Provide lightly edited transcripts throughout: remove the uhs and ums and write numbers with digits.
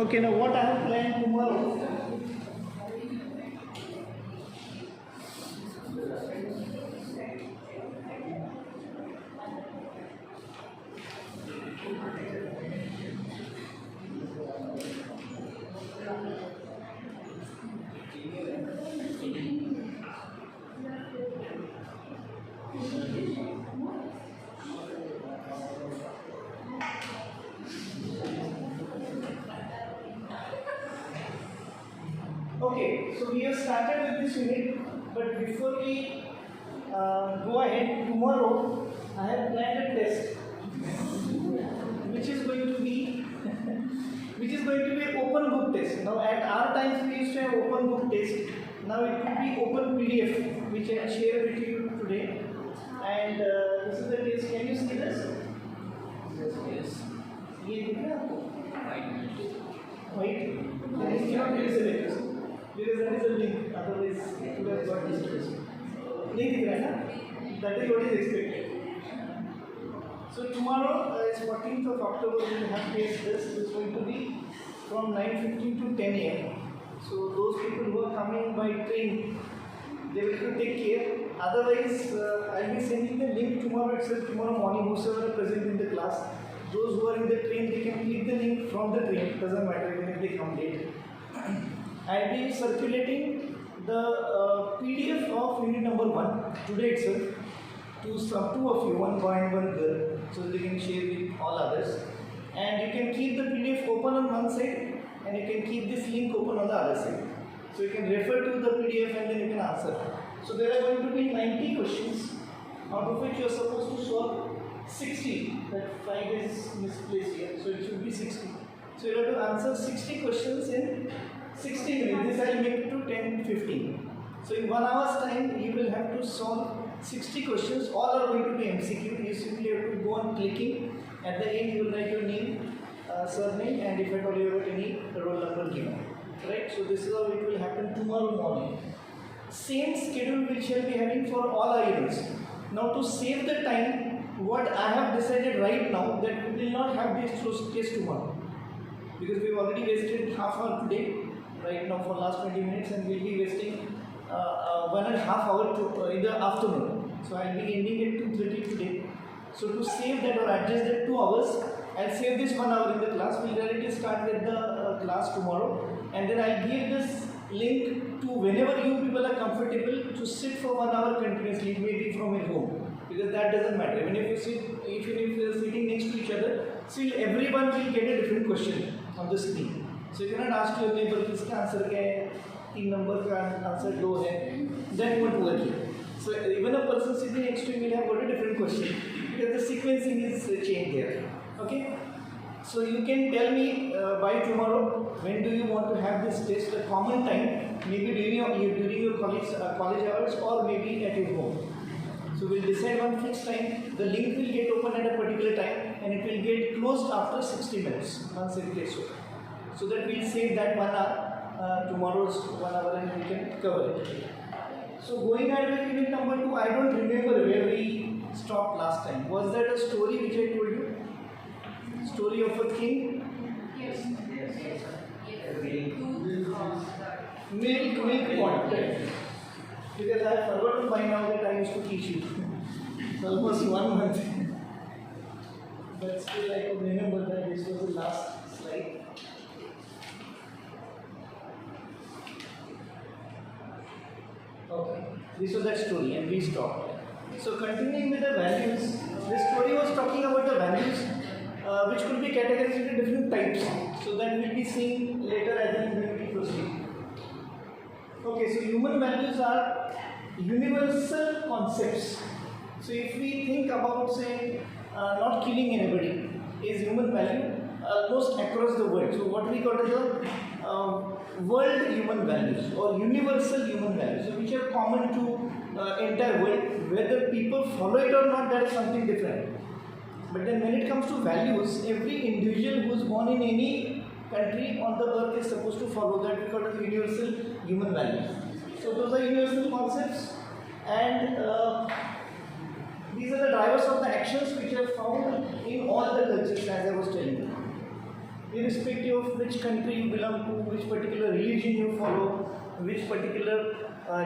Okay, now what I have planned tomorrow. Okay, so we have started with this unit, but before we go ahead, tomorrow I have planned a test, which is going to be an open book test. Now at our times we used to have open book test. Now it will be open PDF, which I will share with you today. And this is the test. Can you see this? Yes. ये दिख रहा है आपको? White. Then it cannot be selected. Because that is a link, otherwise it would have got distressed. नहीं दिख रहा है ना? That is what is expected. So tomorrow is 14th of October. We will have test this. It is going to be from 9:15 to 10 a.m. So those people who are coming by train, they will have to take care. Otherwise, I will be sending the link tomorrow itself. Tomorrow morning, whosoever are present in the class, those who are in the train, they can click the link from the train. Doesn't matter even if they come late. I will be circulating the PDF of unit number 1 today itself to some two of you, one boy and one girl, so that you can share with all others. And you can keep the PDF open on one side, and you can keep this link open on the other side. So you can refer to the PDF and then you can answer. So there are going to be 90 questions, out of which you are supposed to solve 60. That 5 is misplaced here, so it should be 60. So you have to answer 60 questions in 60 minutes. This I will make to 10:15. So in 1 hour's time, you will have to solve 60 questions. All are going to be MCQ. You simply have to go on clicking. At the end, you will write your name, surname, and if at all you have any roll number given. Right? So this is how it will happen tomorrow morning. Same schedule we shall be having for all our units. Now to save the time, what I have decided right now that we will not have this test tomorrow, because we have already wasted half hour today. Right now for last 20 minutes, and we will be wasting 1.5 hours in the afternoon. So I will be ending at 2:30 today. So to save that or adjust that 2 hours, I will save this 1 hour in the class. We will directly start with the class tomorrow, and then I will give this link to whenever you people are comfortable to sit for 1 hour continuously. It may be from your home, because that doesn't matter. Even if you are sitting next to each other, still everyone will get a different question on the screen. So you cannot ask your neighbor किसका answer क्या है, 3 number का answer 2 है, that won't work here. So even a person sitting next to you will have got a different question, because the sequencing is changed here. Okay, so you can tell me by tomorrow when do you want to have this test, a common time, maybe during your college hours, or maybe at your home. So we'll decide one fixed time. The link will get open at a particular time, and it will get closed after 60 minutes once it gets open. So that we'll save that 1 hour, tomorrow's 1 hour, and we can cover it. So going ahead with unit number 2, I don't remember where we stopped last time. Was that a story which I told you? Story of a king? Yes. Milk pot. Because I have forgotten by now that I used to teach you. Almost 1 month. But still I could remember that this was the last slide. Okay, this was that story and we stopped. So continuing with the values, this story was talking about the values which could be categorized into different types. So that we will be seeing later as we proceed. Okay, so human values are universal concepts. So if we think about, say, not killing anybody is human value almost across the world. So what we call as the world human values or universal human values, so which are common to entire world. Whether people follow it or not, that is something different. But then when it comes to values, every individual who is born in any country on the earth is supposed to follow that. We call it universal human values. So those are universal concepts, and these are the drivers of the actions which are found in all the cultures, as I was telling you. irrespective of which country you belong to, which particular religion you follow, which particular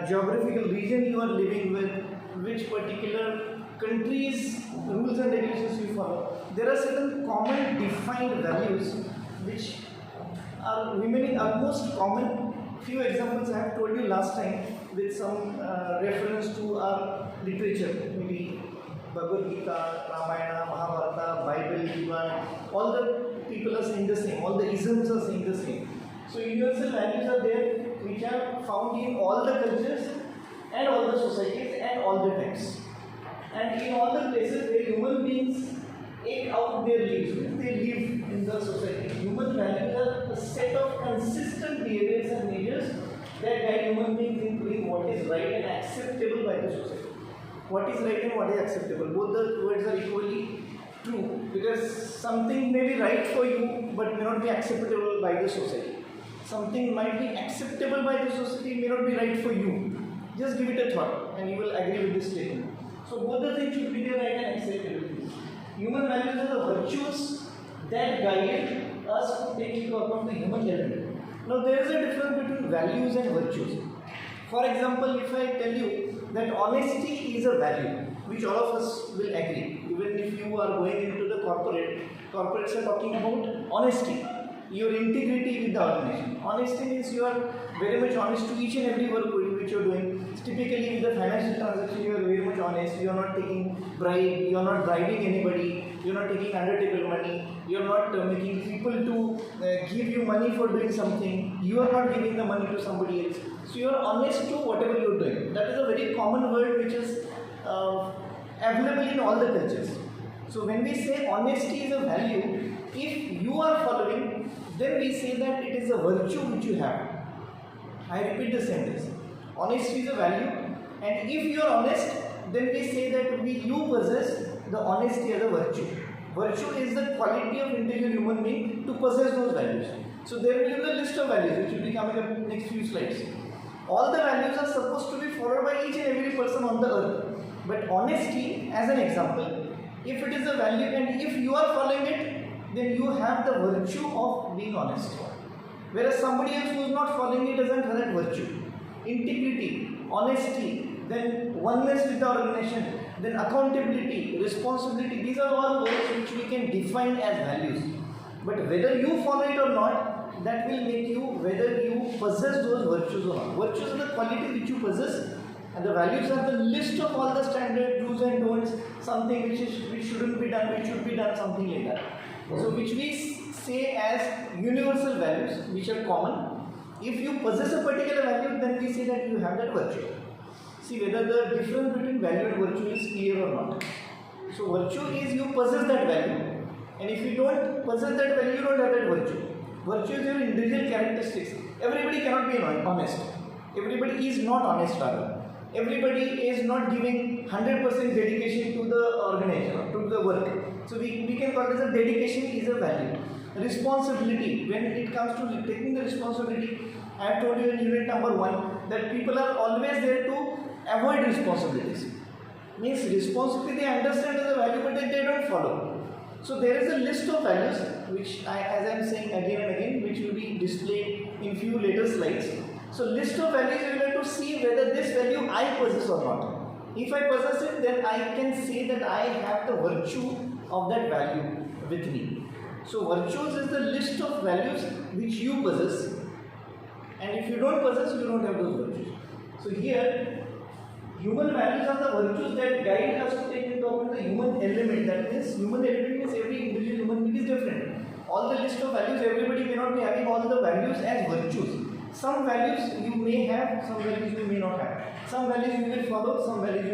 geographical region you are living with, which particular country's rules and regulations you follow. There are certain common defined values which are remaining almost common. Few examples I have told you last time with some reference to our literature, maybe Bhagavad Gita, Ramayana, Mahabharata, Bible, Quran. All the people are saying the same, all the isms are saying the same. So universal values are there which are found in all the cultures and all the societies and all the times. And in all the places where human beings act out their lives, they live in the society. Human values are a set of consistent behaviors and measures that guide human beings in doing what is right and acceptable by the society. What is right and what is acceptable, both the words are equally true, because something may be right for you but may not be acceptable by the society. Something might be acceptable by the society, may not be right for you. Just give it a thought and you will agree with this statement. So both the things should be there, right and acceptable. Human values are the virtues that guide us to take into account the human element. Now there is a difference between values and virtues. For example, if I tell you that honesty is a value, which all of us will agree, even if you are going into the corporates are talking about honesty, your integrity with the organization. Honesty means you are very much honest to each and every work which you are doing. Typically with the financial transaction, you are very much honest, you are not taking bribe, you are not bribing anybody, you are not taking under-table money, you are not making people to give you money for doing something, you are not giving the money to somebody else. So you are honest to whatever you are doing. That is a very common word which is available in all the cultures. So when we say honesty is a value, if you are following, then we say that it is a virtue which you have. I repeat the sentence. Honesty is a value, and if you are honest, then we say that you possess the honesty as a virtue. Virtue is the quality of intelligent human being to possess those values. So there will be a list of values which will be coming up in the next few slides. All the values are supposed to be followed by each and every person on the earth. But honesty, as an example, if it is a value and if you are following it, then you have the virtue of being honest. Whereas somebody else who is not following it doesn't have that virtue. Integrity, honesty, then oneness with the organization, then accountability, responsibility, these are all words which we can define as values. But whether you follow it or not, that will make you whether you possess those virtues or not. Virtues are the quality which you possess, and the values are the list of all the standard do's and don'ts, something which shouldn't be done, which should be done, something like that. So which we say as universal values which are common. If you possess a particular value, then we say that you have that virtue. See whether the difference between value and virtue is clear or not. So virtue is you possess that value, and if you don't possess that value, you don't have that virtue. Virtue is your individual characteristics. Everybody cannot be honest. Everybody is not honest rather. Everybody is not giving 100% dedication to the organization, to the work. So we can call this a dedication is a value. Responsibility, when it comes to taking the responsibility, I have told you in unit number 1 that people are always there to avoid responsibilities. Means responsibility they understand as a value but they don't follow. So there is a list of values which as I am saying again and again, which will be displayed in few later slides. So list of values you will have to see whether this value I possess or not. If I possess it, then I can say that I have the virtue of that value with me. So virtues is the list of values which you possess, and if you don't possess, you don't have those virtues. So here, human values are the virtues that guide us to take into account the human element. That means human element means every individual human being is different. All the list of values, everybody may not be having all the values as virtues. Some values you may have, some values you may not have. Some values you will follow, some values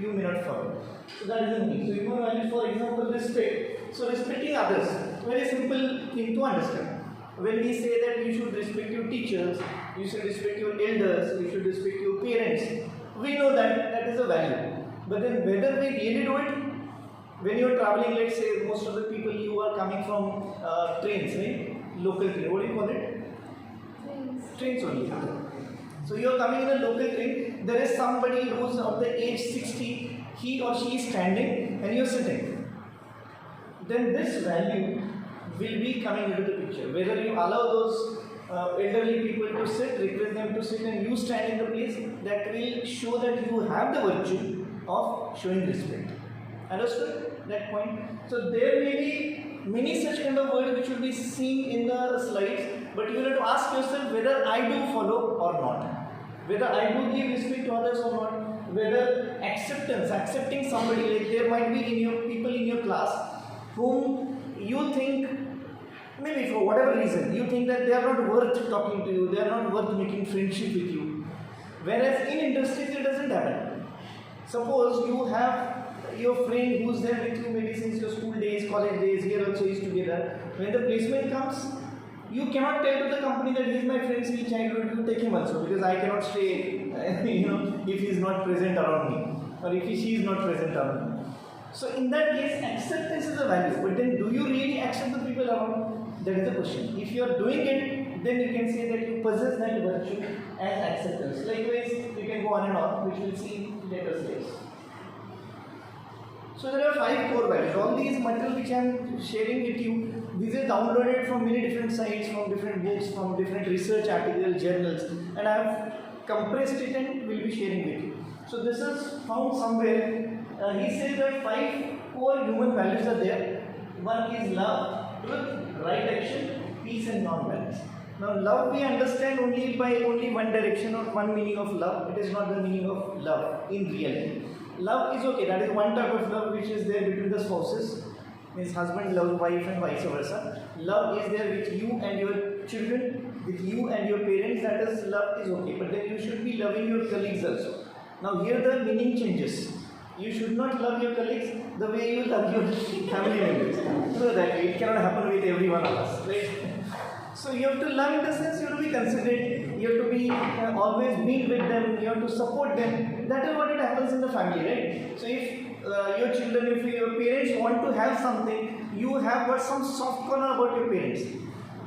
you may not follow. So that is the meaning. So human values, for example, respect. So respecting others, very simple thing to understand. When we say that you should respect your teachers, you should respect your elders, you should respect your parents, we know that that is a value. But then whether we really do it, when you are traveling, let's say most of the people you are coming from trains, right? Local train, what do you call it? Trains only. So you are coming in a local train, there is somebody who is of the age 60, he or she is standing and you are sitting. Then this value will be coming into the picture. picture. Whether you allow those elderly people to sit, request them to sit, and you stand in the place, that will show that you have the virtue of showing respect. Understood that point? So there may be many such kind of words which will be seen in the slides, but you will have to ask yourself whether I do follow or not, whether I do give respect to others or not, whether accepting somebody, like there might be people in your class whom you think, maybe for whatever reason, you think that they are not worth talking to you, they are not worth making friendship with you. Whereas in industries it doesn't happen. Suppose you have your friend who's there with you maybe since your school days, college days, here also is together. When the placement comes, you cannot tell to the company that he is my friend since childhood, you take him also, because I cannot stay, if he is not present around me, or if she is not present around me. So in that case, acceptance is a value, but then do you really accept the people around? That is the question. If you are doing it, then you can say that you possess that virtue as acceptance. Likewise, you can go on and on, which we'll see in later slides. So there are 5 core values. All these material which I am sharing with you, these are downloaded from many different sites, from different books, from different research articles, journals, and I have compressed it and will be sharing with you. So this is found somewhere. He says that 5 core human values are there. One is love, truth, right action, peace and non-violence. Now love we understand only by one direction or one meaning of love. It is not the meaning of love in reality. Love is okay, that is one type of love which is there between the spouses, means husband loves wife and vice versa. Love is there with you and your children, with you and your parents, that is love is okay. But then you should be loving your colleagues also. Now here the meaning changes. You should not love your colleagues the way you love your family members. So that it cannot happen with every one of us, right? So you have to love in the sense you have to be considerate, you have to be always be with them, you have to support them. That is what it happens in the family, right? So if your children, if your parents want to have something, you have got some soft corner about your parents.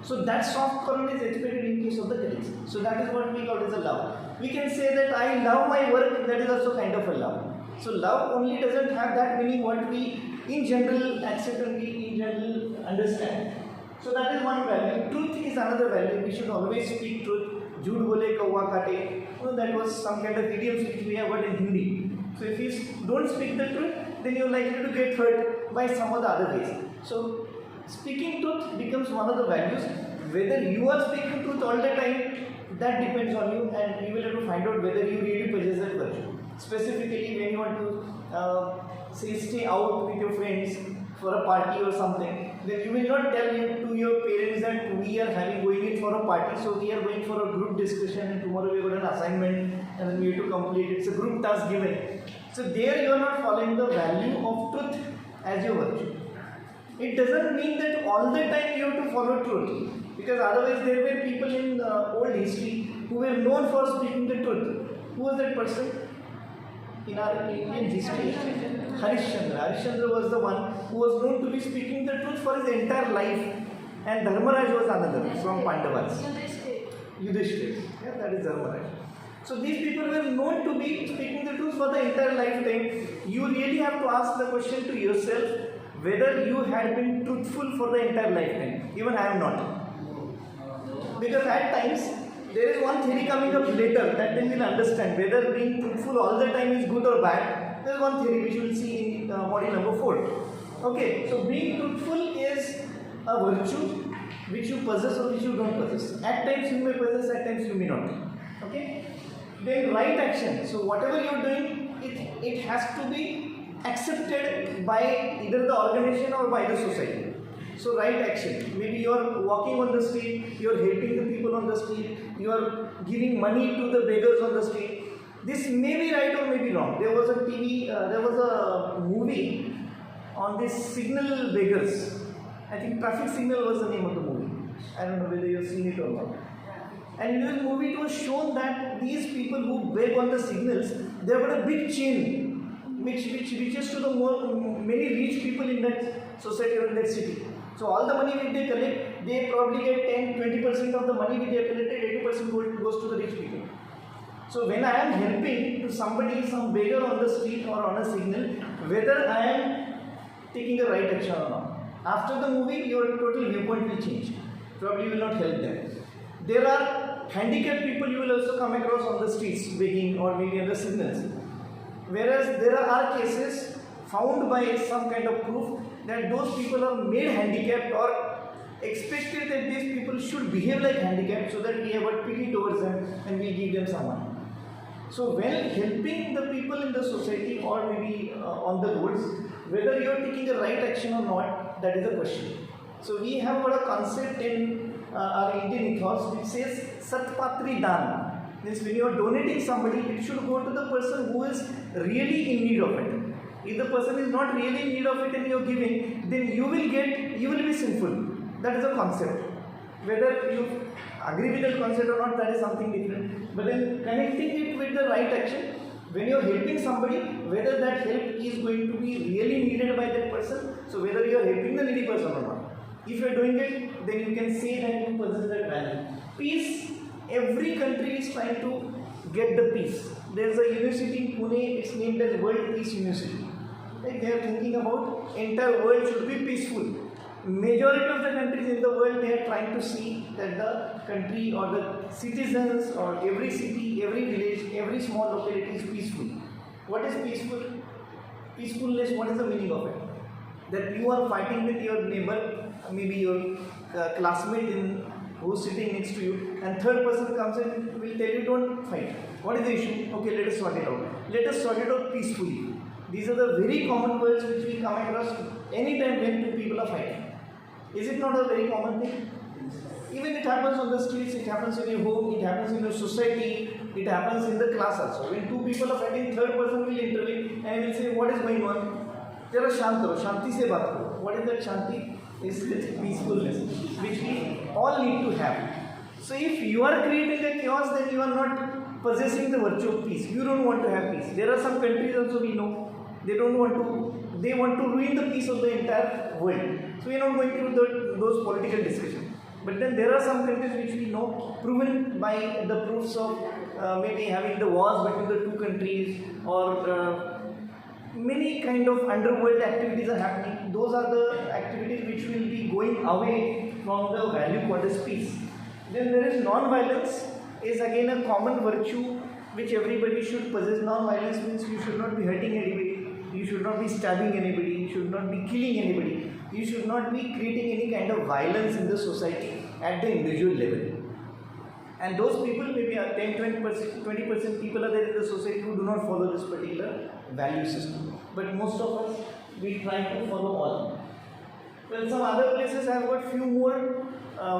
So that soft corner is expected in case of the colleagues. So that is what we call as a love. We can say that I love my work, that is also kind of a love. So love only doesn't have that meaning what we in general accept and we in general understand. So that is one value. Truth is another value. We should always speak truth. Jhoot bole kawa kate. That was some kind of idioms which we have got in Hindi. So if you don't speak the truth, then you're likely to get hurt by some of the other ways. So speaking truth becomes one of the values. Whether you are speaking truth all the time, that depends on you, and you will have to find out whether you really possess that virtue. Specifically, when you want to stay out with your friends for a party or something, then you will not tell to your parents that we are going in for a party, so we are going for a group discussion and tomorrow we have got an assignment and then we have to complete it. It's a group task given. So there you are not following the value of truth as your virtue. It doesn't mean that all the time you have to follow truth, because otherwise there were people in old history who were known for speaking the truth. Who was that person? In our Indian history, Harishchandra. Harishchandra was the one who was known to be speaking the truth for his entire life, and Dharmaraj was another from Pandavas. Yudhishthira. Yeah, that is Dharmaraj. So these people were known to be speaking the truth for the entire lifetime. You really have to ask the question to yourself whether you had been truthful for the entire lifetime. Even I am not. Because at times, there is one theory coming up later that then we'll understand whether being truthful all the time is good or bad. There is one theory which we will see in module number 4. Okay, so being truthful is a virtue which you possess or which you don't possess. At times you may possess, at times you may not. Okay? Then right action. So whatever you are doing, it has to be accepted by either the organization or by the society. So right action. Maybe you are walking on the street, you are helping the people on the street, you are giving money to the beggars on the street. This may be right or may be wrong. There was a movie on this signal beggars. I think Traffic Signal was the name of the movie. I don't know whether you have seen it or not. And in this movie it was shown that these people who beg on the signals, they have got a big chain which reaches to the many rich people in that society or in that city. So all the money which they collect, they probably get 10-20% of the money which they have collected, 80% goes to the rich people. So when I am helping to somebody, some beggar on the street or on a signal, whether I am taking the right action or not. After the movie, your total viewpoint will change. probably you will not help them. There are handicapped people you will also come across on the streets begging or maybe on the signals. Whereas there are cases found by some kind of proof that those people are made handicapped or expected that these people should behave like handicapped so that we have a pity towards them and we give them some money. So when helping the people in the society or maybe on the roads, whether you are taking the right action or not, that is the question. So we have got a concept in our Indian ethos which says Satpatri Dan. Means when you are donating somebody, it should go to the person who is really in need of it. If the person is not really in need of it and you are giving, then you will be sinful. That is a concept. Whether you agree with that concept or not, that is something different. But then connecting it with the right action, when you are helping somebody, whether that help is going to be really needed by that person, so whether you are helping the needy person or not. If you are doing it, then you can say that you possess that value. Peace, every country is trying to get the peace. There is a university in Pune, it's named as World Peace University. Like they are thinking about entire world should be peaceful. Majority of the countries in the world, they are trying to see that the country or the citizens or every city, every village, every small locality is peaceful. What is peaceful? Peacefulness, what is the meaning of it? That you are fighting with your neighbor, maybe your classmate who's sitting next to you, and third person comes and will tell you don't fight. What is the issue? Okay, let us sort it out. Let us sort it out peacefully. These are the very common words which we come across anytime when two people are fighting. Is it not a very common thing? Even it happens on the streets, it happens in your home, it happens in your society, it happens in the class also. When two people are fighting, third person will intervene and will say, what is going on? Jara shant karo, shanti se baat karo. What is that shanti? Is peacefulness, which we all need to have. So if you are creating a chaos, then you are not possessing the virtue of peace. You don't want to have peace. There are some countries also we know, they want to ruin the peace of the entire world. So we are not going through those political discussions. But then there are some countries which we know, proven by the proofs of maybe having the wars between the two countries or many kind of underworld activities are happening. Those are the activities which will be going away from the value called as peace. Then there is non-violence, is again a common virtue which everybody should possess. Non-violence means you should not be hurting anybody, you should not be stabbing anybody, you should not be killing anybody, you should not be creating any kind of violence in the society at the individual level. And those people, maybe 10-20% people are there in the society who do not follow this particular value system. But most of us, we try to follow all. Well, some other places have got few more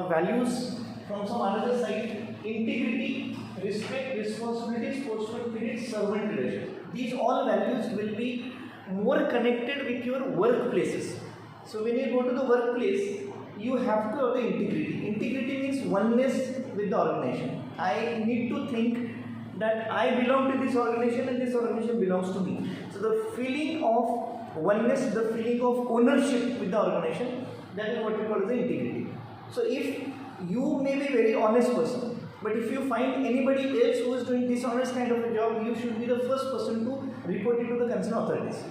values from some other side. Integrity, respect, responsibility, sportsman spirit, servant leadership. These all values will be more connected with your workplaces. So when you go to the workplace, you have to have the integrity. Integrity means oneness with the organization. I need to think that I belong to this organization and this organization belongs to me. So the feeling of oneness, the feeling of ownership with the organization, that is what we call as the integrity. So if you may be a very honest person, but if you find anybody else who is doing dishonest kind of a job, you should be the first person to report it to the concerned authorities.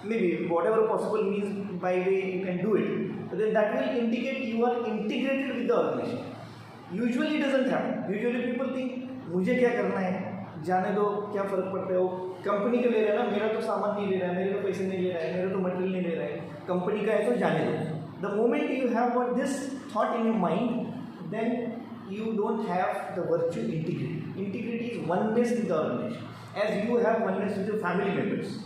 Maybe whatever possible means by way you can do it. But then that will indicate you are integrated with the organization. Usually it doesn't happen. Usually people think, मुझे क्या करना है, जाने दो, क्या फर्क पड़ता है, वो कंपनी का ले रहा है ना, मेरा तो सामान नहीं ले रहा है, मेरे तो पैसे नहीं ले रहा है, मेरा तो मटेरियल नहीं ले रहा है, कंपनी का है तो जाने दो. The moment you have got this thought in your mind, then you don't have the virtue integrity. Integrity is oneness with the organization, as you have oneness with your family members.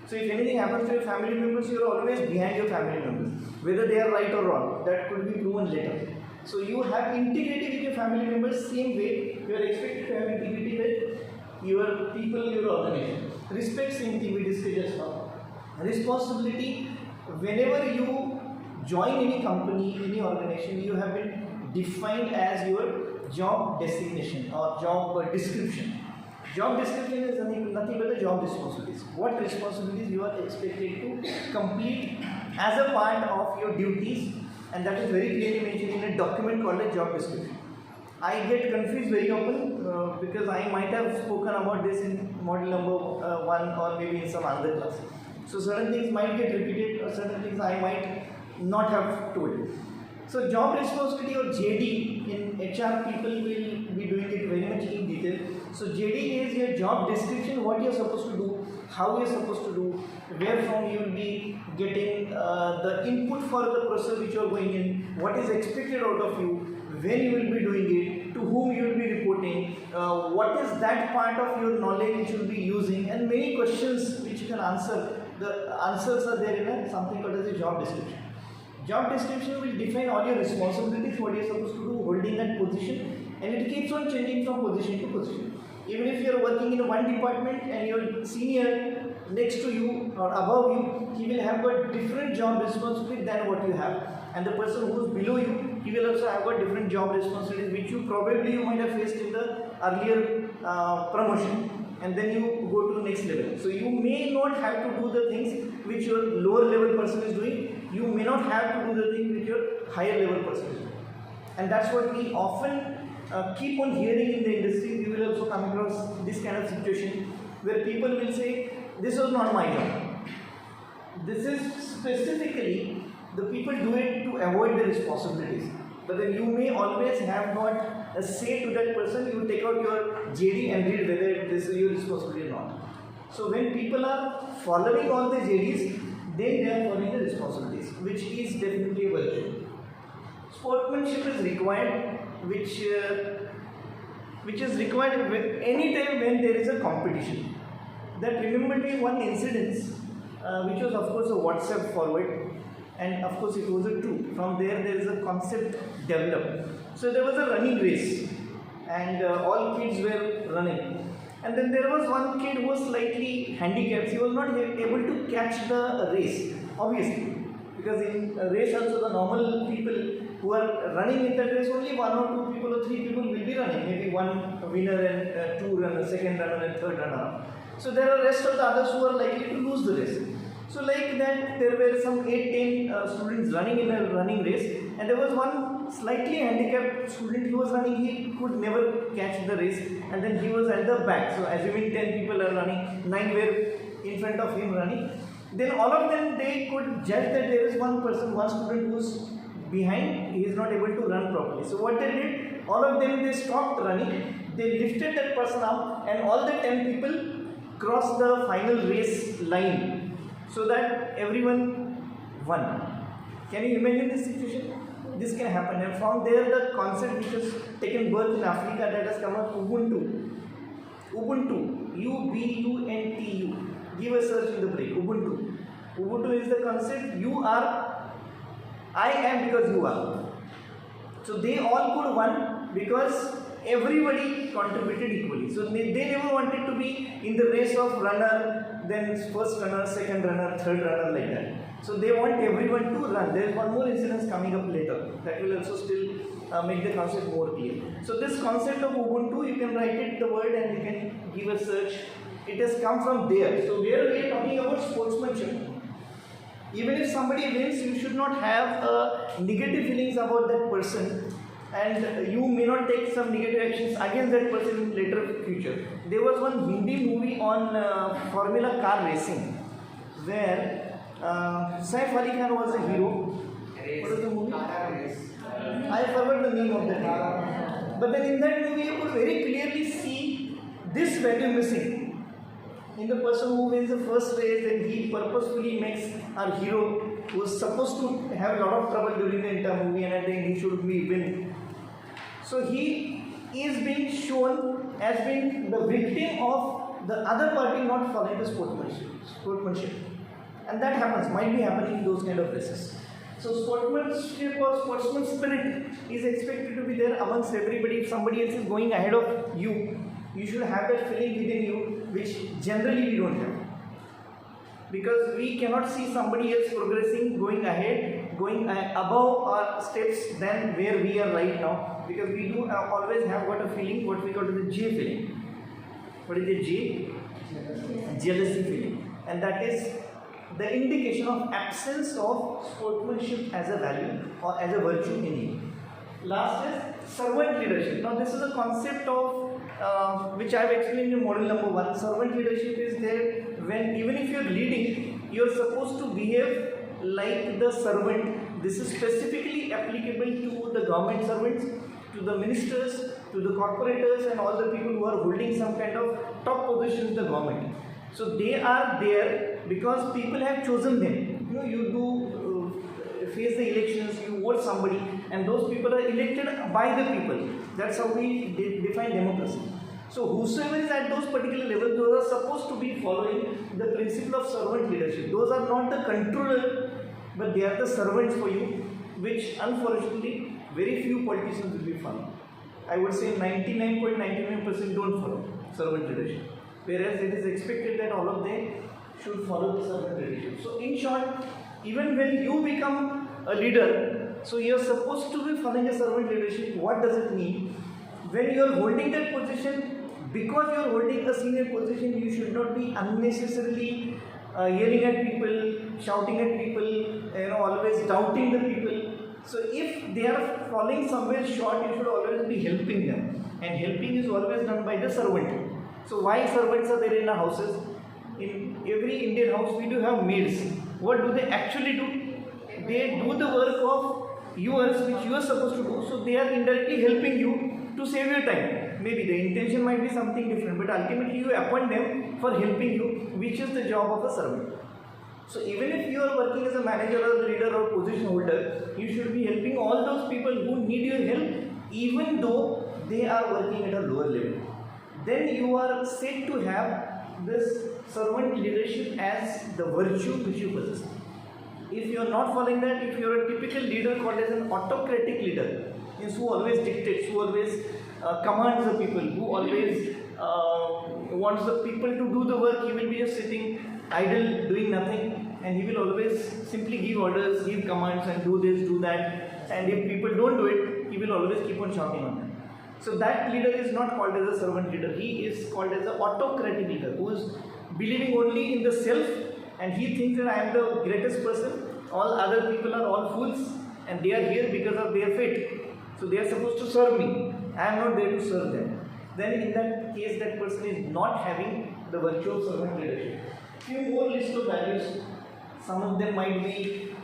So if anything happens to your family members, you are always behind your family members, whether they are right or wrong. That could be proven later. So you have integrity with your family members. Same way you are expected to have integrity with your people, your organization. Respect, same thing we discussed just now. Responsibility, whenever you join any company, any organization, you have been defined as your job designation or job description. Job description is nothing but the job responsibilities. What responsibilities you are expected to complete as a part of your duties, and that is very clearly mentioned in a document called a job description. I get confused very often because I might have spoken about this in module number 1 or maybe in some other class. So certain things might get repeated or certain things I might not have told. So job responsibility or JD in HR, people will be doing it very much in detail. So JD is your job description, what you're supposed to do, how you're supposed to do, where from you will be getting the input for the process which you're going in, what is expected out of you, when you will be doing it, to whom you will be reporting, what is that part of your knowledge which you will be using, and many questions which you can answer. The answers are there in something called as a job description. Job description will define all your responsibilities, what you're supposed to do, holding that position, and it keeps on changing from position to position. Even if you're working in one department and your senior next to you or above you, he will have a different job responsibility than what you have. And the person who is below you, he will also have a different job responsibilities which you might have faced in the earlier promotion. And then you go to the next level. So you may not have to do the things which your lower level person is doing. You may not have to do the things which your higher level person is doing. And that's what we often keep on hearing in the industry. We will also come across this kind of situation where people will say, this was not my job. This is specifically, the people do it to avoid the responsibilities. But then you may always have not a say to that person. You take out your JD and read whether this is your responsibility or not. So when people are following all the JDs, then they are following the responsibilities, which is definitely a virtue. Sportsmanship is required, which is required any time when there is a competition. That remembered me one incident, which was of course a WhatsApp forward, and of course it was a true. From there is a concept developed. So there was a running race, and all kids were running. And then there was one kid who was slightly handicapped. He was not able to catch the race, obviously. Because in a race also the normal people who are running in that race, only one or two people or three people will be running. Maybe one winner and two runners, second runner and third runner. So there are rest of the others who are likely to lose the race. So like that, there were some 8-10 students running in a running race, and there was one slightly handicapped student who was running. He could never catch the race, and then he was at the back. So assuming 10 people are running, 9 were in front of him running. Then all of them, they could judge that there is one student who's behind. He is not able to run properly. So what they did, all of them, they stopped running. They lifted that person up, and all the 10 people crossed the final race line, so that everyone won. Can you imagine this situation? This can happen, and from there the concept which has taken birth in Africa, that has come out, Ubuntu. Ubuntu, U-B-U-N-T-U. Give a search in the break. Ubuntu. Ubuntu is the concept. You are, I am because you are. So they all could won because everybody contributed equally. So they never wanted to be in the race of runner, then first runner, second runner, third runner, like that. So they want everyone to run. There is one more incident coming up later that will also still make the concept more clear. So this concept of Ubuntu, you can write it the word and you can give a search. It has come from there. So where we are talking about sportsmanship. Even if somebody wins, you should not have negative feelings about that person, and you may not take some negative actions against that person in later future. There was one Hindi movie on Formula car racing where Saif Ali Khan was a hero. What was the movie? I forgot the name of the movie. But then in that movie you could very clearly see this value missing. In the person who wins the first race, then he purposefully makes our hero, who was supposed to have a lot of trouble during the entire movie, and I think he should be win. So he is being shown as being the victim of the other party not following the sportsmanship. And that happens, might be happening in those kind of races. So sportsmanship or sportsman spirit is expected to be there amongst everybody. If somebody else is going ahead of you, you should have that feeling within you, which generally we don't have. Because we cannot see somebody else progressing, going ahead, going above our steps than where we are right now. Because we do always have got a feeling, what we call the J feeling. What is the J? Jealousy feeling. And that is the indication of absence of sportsmanship as a value or as a virtue in you. Last is servant leadership. Now this is a concept of which I have explained in model number 1. Servant leadership is there when even if you are leading, you are supposed to behave like the servant. This is specifically applicable to the government servants, to the ministers, to the corporators and all the people who are holding some kind of top position in the government. So they are there because people have chosen them. You know, you do face the elections, you vote somebody, and those people are elected by the people. That's how we define democracy. So whosoever is at those particular levels, those are supposed to be following the principle of servant leadership. Those are not the controller, but they are the servants for you, which unfortunately very few politicians will be following. I would say 99.99% don't follow servant leadership, whereas it is expected that all of them should follow the servant leadership. So in short, even when you become a leader, so you are supposed to be following a servant leadership. What does it mean? When you are holding that position, because you are holding a senior position, you should not be unnecessarily yelling at people, shouting at people, always doubting the people. So if they are falling somewhere short, you should always be helping them. And helping is always done by the servant. So why servants are there in our houses? In every Indian house we do have maids. What do they actually do? They do the work of yours which you are supposed to do. So they are indirectly helping you to save your time. Maybe the intention might be something different, but ultimately you appoint them for helping you, which is the job of a servant. So even if you are working as a manager or leader or position holder, you should be helping all those people who need your help, even though they are working at a lower level. Then you are said to have this servant leadership as the virtue which you possess. If you are not following that, if you are a typical leader called as an autocratic leader, means who always dictates, who always commands the people, who always wants the people to do the work, he will be just sitting idle, doing nothing, and he will always simply give orders, give commands and do this, do that, and if people don't do it, he will always keep on shouting on them. So that leader is not called as a servant leader, he is called as an autocratic leader, who is believing only in the self, and he thinks that I am the greatest person, all other people are all fools, and they are here because of their fate. So they are supposed to serve me, I am not there to serve them. Then in that case, that person is not having the virtue of servant leadership. Few more list of values, some of them might be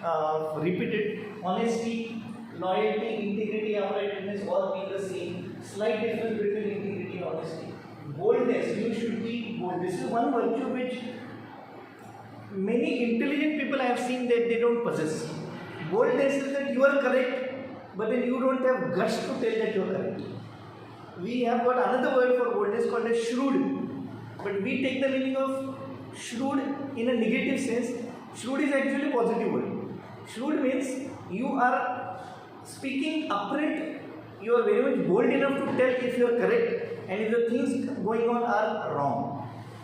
repeated. Honesty, loyalty, integrity, uprightness, all being the same. Slight difference between integrity and honesty. Boldness, you should be bold. This is one virtue which many intelligent people I have seen that they don't possess. Boldness is that you are correct, but then you don't have guts to tell that you are correct. We have got another word for boldness called as shrewd, but we take the meaning of shrewd in a negative sense. Shrewd is actually a positive word. Shrewd means you are speaking upright, you are very much bold enough to tell if you are correct and if the things going on are wrong.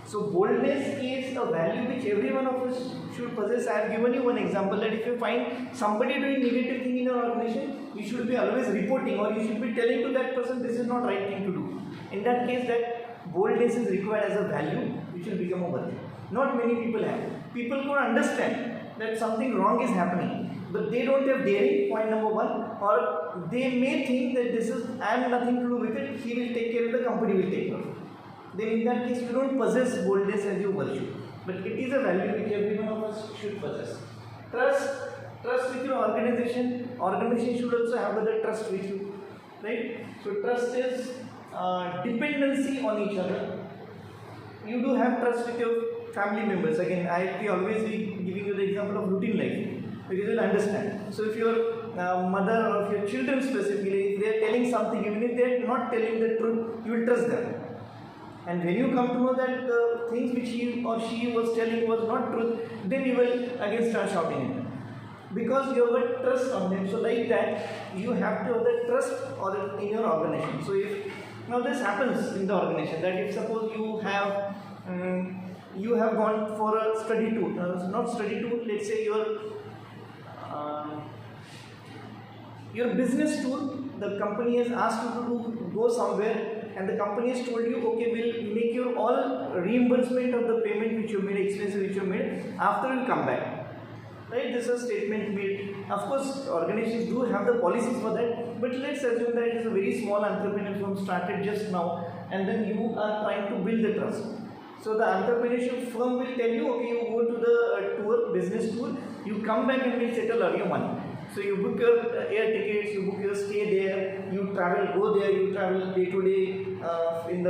So boldness is a value which every one of us should possess. I have given you one example that if you find somebody doing negative thing in your organization, you should be always reporting, or you should be telling to that person this is not right thing to do. In that case, that boldness is required as a value which will become a virtue. Not many people have. People can understand that something wrong is happening, but they don't have daring, point number one, or they may think that this is, I have nothing to do with it, he will take care of, the company will take care of it. Then in that case, you don't possess boldness as your virtue, but it is a value which every one of us should possess. Trust with your organization. Organization should also have the trust with you, right? So trust is dependency on each other. You do have trust with your family members. Again, I will always be giving you the example of routine life, because you will understand. So if your mother or if your children specifically, if they are telling something, even if they are not telling the truth, you will trust them. And when you come to know that the things which he or she was telling was not truth, then you will again start shouting at them, because you have a trust on them. So like that, you have to have that trust in your organization. So if now this happens in the organization, that if suppose you have gone for a study tour, not study tour, let's say your business tour, the company has asked you to go somewhere, and the company has told you, okay, we'll make your all reimbursement of the payment which you made, expenses which you made, after you come back. Right? This is a statement made. Of course, organizations do have the policies for that, but let's assume that it is a very small entrepreneur firm started just now, and then you are trying to build the trust. So the entrepreneurship firm will tell you, okay, you go to the tour, business tour, you come back and we'll settle all your money. So you book your air tickets, you book your stay there, you go there, you travel day to day in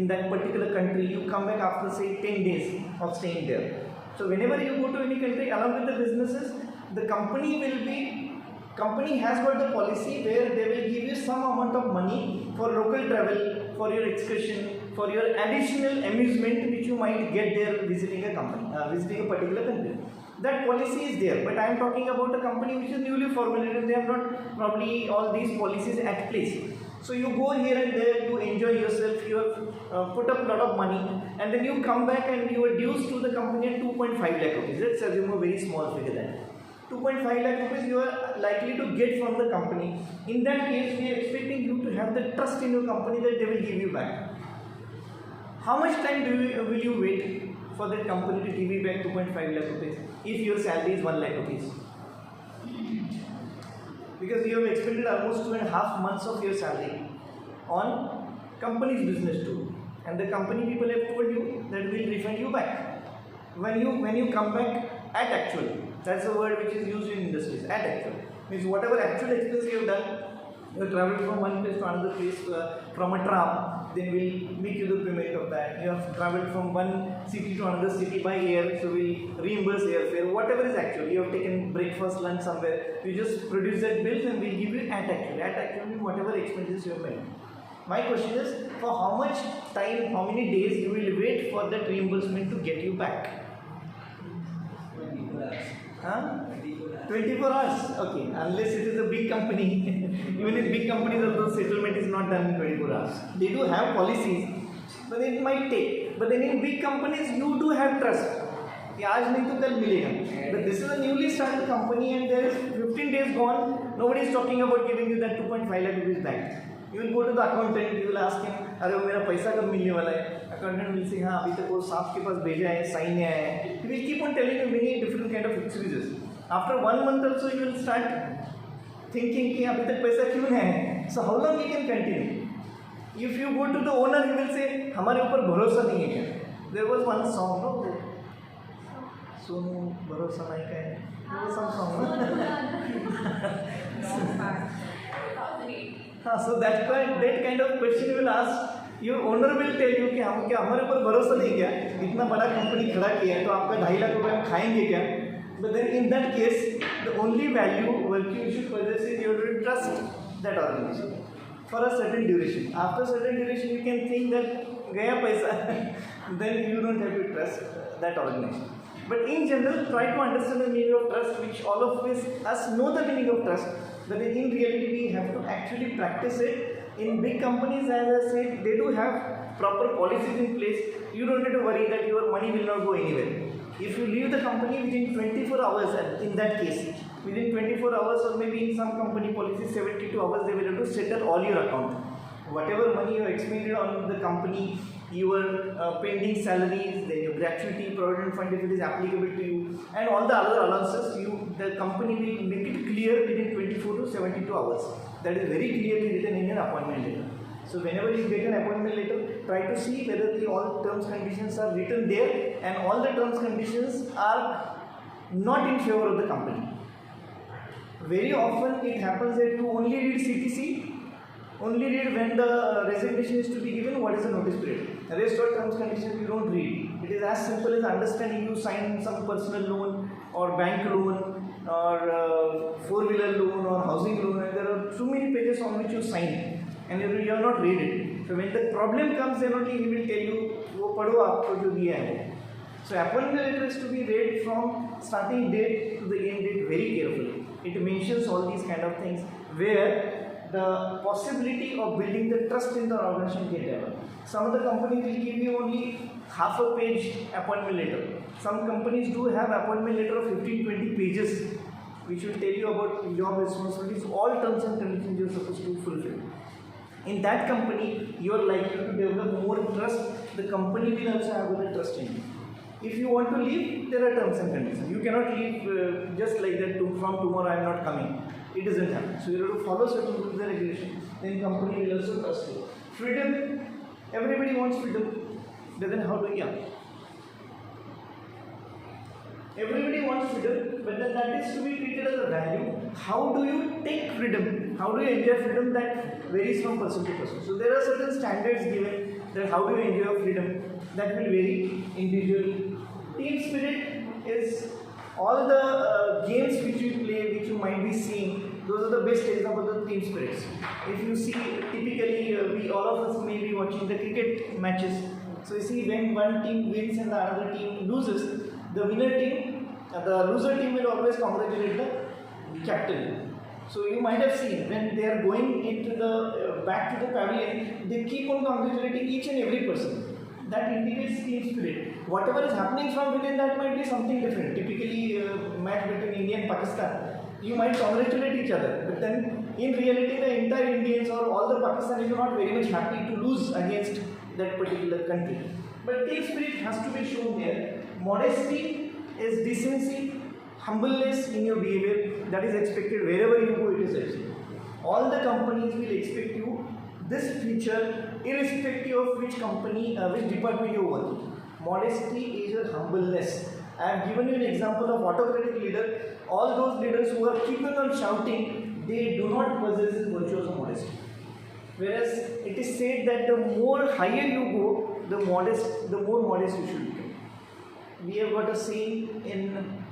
that particular country. You come back after say 10 days of staying there. So whenever you go to any country, along with the businesses, the company has got the policy where they will give you some amount of money for local travel, for your excursion, for your additional amusement which you might get there visiting a particular country. That policy is there, but I am talking about a company which is newly formulated. They have not probably all these policies at place. So you go here and there, you enjoy yourself, you have put up a lot of money, and then you come back and you are dues to the company at 2.5 lakh rupees. Let's assume a very small figure then. 2.5 lakh rupees you are likely to get from the company. In that case, we are expecting you to have the trust in your company that they will give you back. How much time will you wait for that company to give you back 2.5 lakh rupees if your salary is 1 lakh rupees? Because you have expended almost 2.5 months of your salary on company's business too, and the company people have told you that we will refund you back when you come back at actual. That's the word which is used in industries. At actual means whatever actual expense you have done. You have traveled from one place to another place from a tram, then we'll make you the payment of that. You have traveled from one city to another city by air, so we'll reimburse airfare. Whatever is actual, you have taken breakfast, lunch somewhere, you just produce that bills and we'll give you at actual. At actual means whatever expenses you have made. My question is, for how much time, how many days you will wait for that reimbursement to get you back? 24 hours. Okay, unless it is a big company. Even in big companies, also settlement is not done in 24 hours. They do have policies, but it might take. But then in big companies, you do have trust. Aaj nahi to kal milega. But this is a newly started company and there is 15 days gone. Nobody is talking about giving you that 2.5 lakh rupees back. You will go to the accountant, you will ask him, अरे मेरा पैसा कब मिलने वाला है? Accountant will say, हाँ अभी तक वो साहब के पास भेजा है, sign नहीं आया है. He will keep on telling you many different kind of excuses. After 1 month also, you will start thinking कि अभी तक पैसा क्यों नहीं है? So how long you can continue? If you go to the owner, he will say, हमारे ऊपर भरोसा नहीं है क्या? There was one song, no? Sonu भरोसा नहीं का है. There was some song. So that kind of question you will ask. Your owner will tell you कि हम क्या हमारे ऊपर भरोसा नहीं क्या? इतना बड़ा कंपनी खड़ा किया है तो आपका 2.5 लाख रुपए हम खाएंगे क्या? But then in that case, the only value you should possess is you have to trust that organization for a certain duration. After a certain duration, you can think that gaya paisa, then you don't have to trust that organization. But in general, try to understand the meaning of trust, which all of us know the meaning of trust. But in reality, we have to actually practice it. In big companies, as I said, they do have proper policies in place. You don't have to worry that your money will not go anywhere. If you leave the company within 24 hours, in that case, within 24 hours or maybe in some company policy 72 hours, they will have to settle all your account. Whatever money you have expended on the company, your pending salaries, then your gratuity, provident fund if it is applicable to you, and all the other allowances, the company will make it clear within 24 to 72 hours. That is very clearly written in your appointment letter. So whenever you get an appointment letter, try to see whether all terms conditions are written there and all the terms conditions are not in favor of the company. Very often it happens that you only read CTC, only read when the resignation is to be given, what is the notice period. The rest of terms conditions you don't read. It is as simple as understanding you sign some personal loan or bank loan or four-wheeler loan or housing loan, and there are too many pages on which you sign. And you have not read it. So when the problem comes, then only he will tell you, वो पढ़ो आपको जो दिया है. So appointment letter is to be read from starting date to the end date very carefully. It mentions all these kind of things where the possibility of building the trust in the organization get developed. Some of the companies will give you only half a page appointment letter. Some companies do have appointment letter of 15-20 pages, which will tell you about job responsibilities, all terms and conditions you are supposed to fulfill. In that company, you are likely to develop more trust. The company will also have a trust in you. If you want to leave, there are terms and conditions. You cannot leave just like that from tomorrow I am not coming. It doesn't happen. So you have to follow certain rules and regulations. Then company will also trust you. Freedom. Everybody wants freedom. But then how do you? Everybody wants freedom, but then that is to be treated as a value. How do you take freedom? How do you enjoy freedom? That varies from person to person. So there are certain standards given that how do you enjoy freedom, that will vary individually. Team spirit is all the games which you play, which you might be seeing, those are the best examples of team spirits. If you see, typically we all of us may be watching the cricket matches. So you see, when one team wins and the other team loses, the winner team, the loser team will always congratulate the captain. So you might have seen when they are going into the back to the pavilion, they keep on congratulating each and every person. That indicates team spirit. Whatever is happening from within, that might be something different. Typically, match between India and Pakistan, you might congratulate each other, but then in reality, the entire Indians or all the Pakistanis are not very much happy to lose against that particular country. But team spirit has to be shown here. Modesty is decency, humbleness in your behavior, that is expected wherever you go, it is expected. All the companies will expect you this feature irrespective of which company, which department you are working. Modesty is your humbleness. I have given you an example of autocratic leader. All those leaders who are keeping on shouting, they do not possess this virtue of modesty. Whereas it is said that the more higher you go, the more modest you should become. We have got a saying in,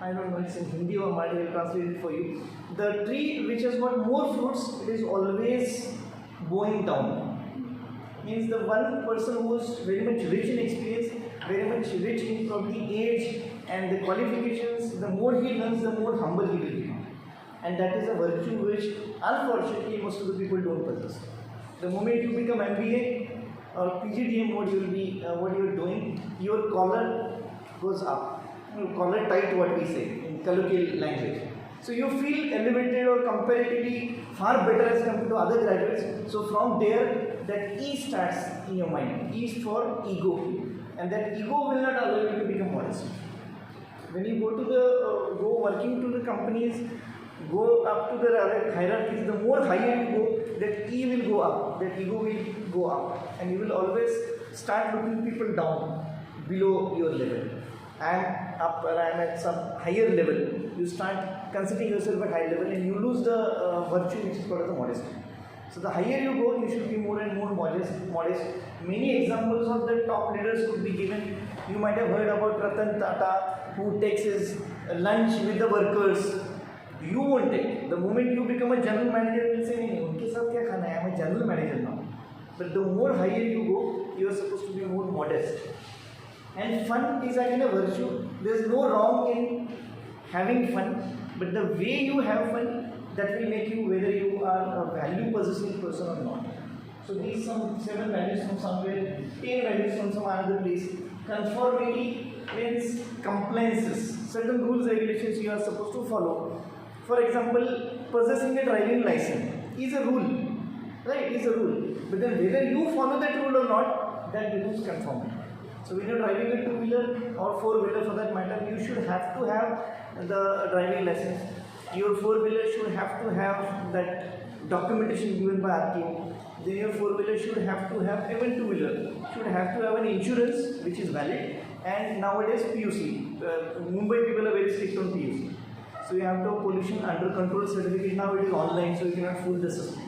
I don't know, it's in Hindi or Marathi, I will translate it for you. The tree which has got more fruits, it is always bowing down. Means the one person who is very much rich in experience, very much rich in probably age and the qualifications, the more he learns, the more humble he will become. And that is a virtue which unfortunately most of the people don't possess. The moment you become MBA or PGDM, what you will be, what you are doing, your collar goes up. Collar tight, what we say in colloquial language. So you feel elevated or comparatively far better as compared to other graduates. So from there, that E starts in your mind. E is for ego, and that ego will not allow you to become modest. When you go to the go working to the companies, go up to the hierarchies, the more higher you go, that E will go up, that ego will go up, and you will always start looking people down below your level. I am up, or I am at some higher level. You start considering yourself at high level, and you lose the virtue which is called as the modesty. So the higher you go, you should be more and more modest. Many examples of the top leaders could be given. You might have heard about Ratan Tata, who takes his lunch with the workers. You won't take. The moment you become a general manager, you will say, "Unke saath kya khana hai? I am a general manager now." But the more higher you go, you are supposed to be more modest. And fun is again a virtue. There is no wrong in having fun, but the way you have fun, that will make you whether you are a value possessing person or not. So these some 7 values from somewhere, 10 values from some other place. Conformity means compliances. Certain rules, regulations you are supposed to follow. For example, possessing a driving license is a rule, right? Is a rule. But then whether you follow that rule or not, that becomes conformity. So when you are driving a 2-wheeler or 4-wheeler for that matter, you should have to have the driving license. Your 4-wheeler should have to have that documentation given by RTO. Then your 4-wheeler should have to have, even 2-wheeler, should have to have an insurance which is valid. And nowadays PUC, Mumbai people are very strict on PUC. So you have to have pollution under control certificate. Now it is online, so you cannot fool the system.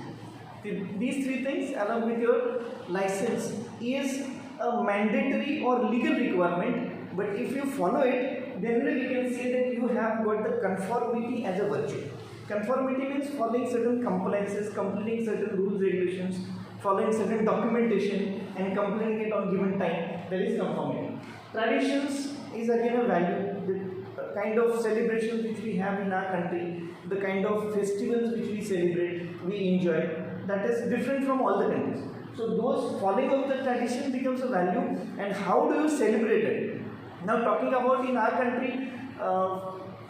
These 3 things along with your license is a mandatory or legal requirement, but if you follow it, then we can say that you have got the conformity as a virtue. Conformity means following certain compliances, completing certain rules, regulations, following certain documentation and completing it on given time. That is conformity. Traditions is again a value. The kind of celebrations which we have in our country, the kind of festivals which we celebrate, we enjoy, that is different from all the countries. So those following of the tradition becomes a value, and how do you celebrate it? Now talking about in our country,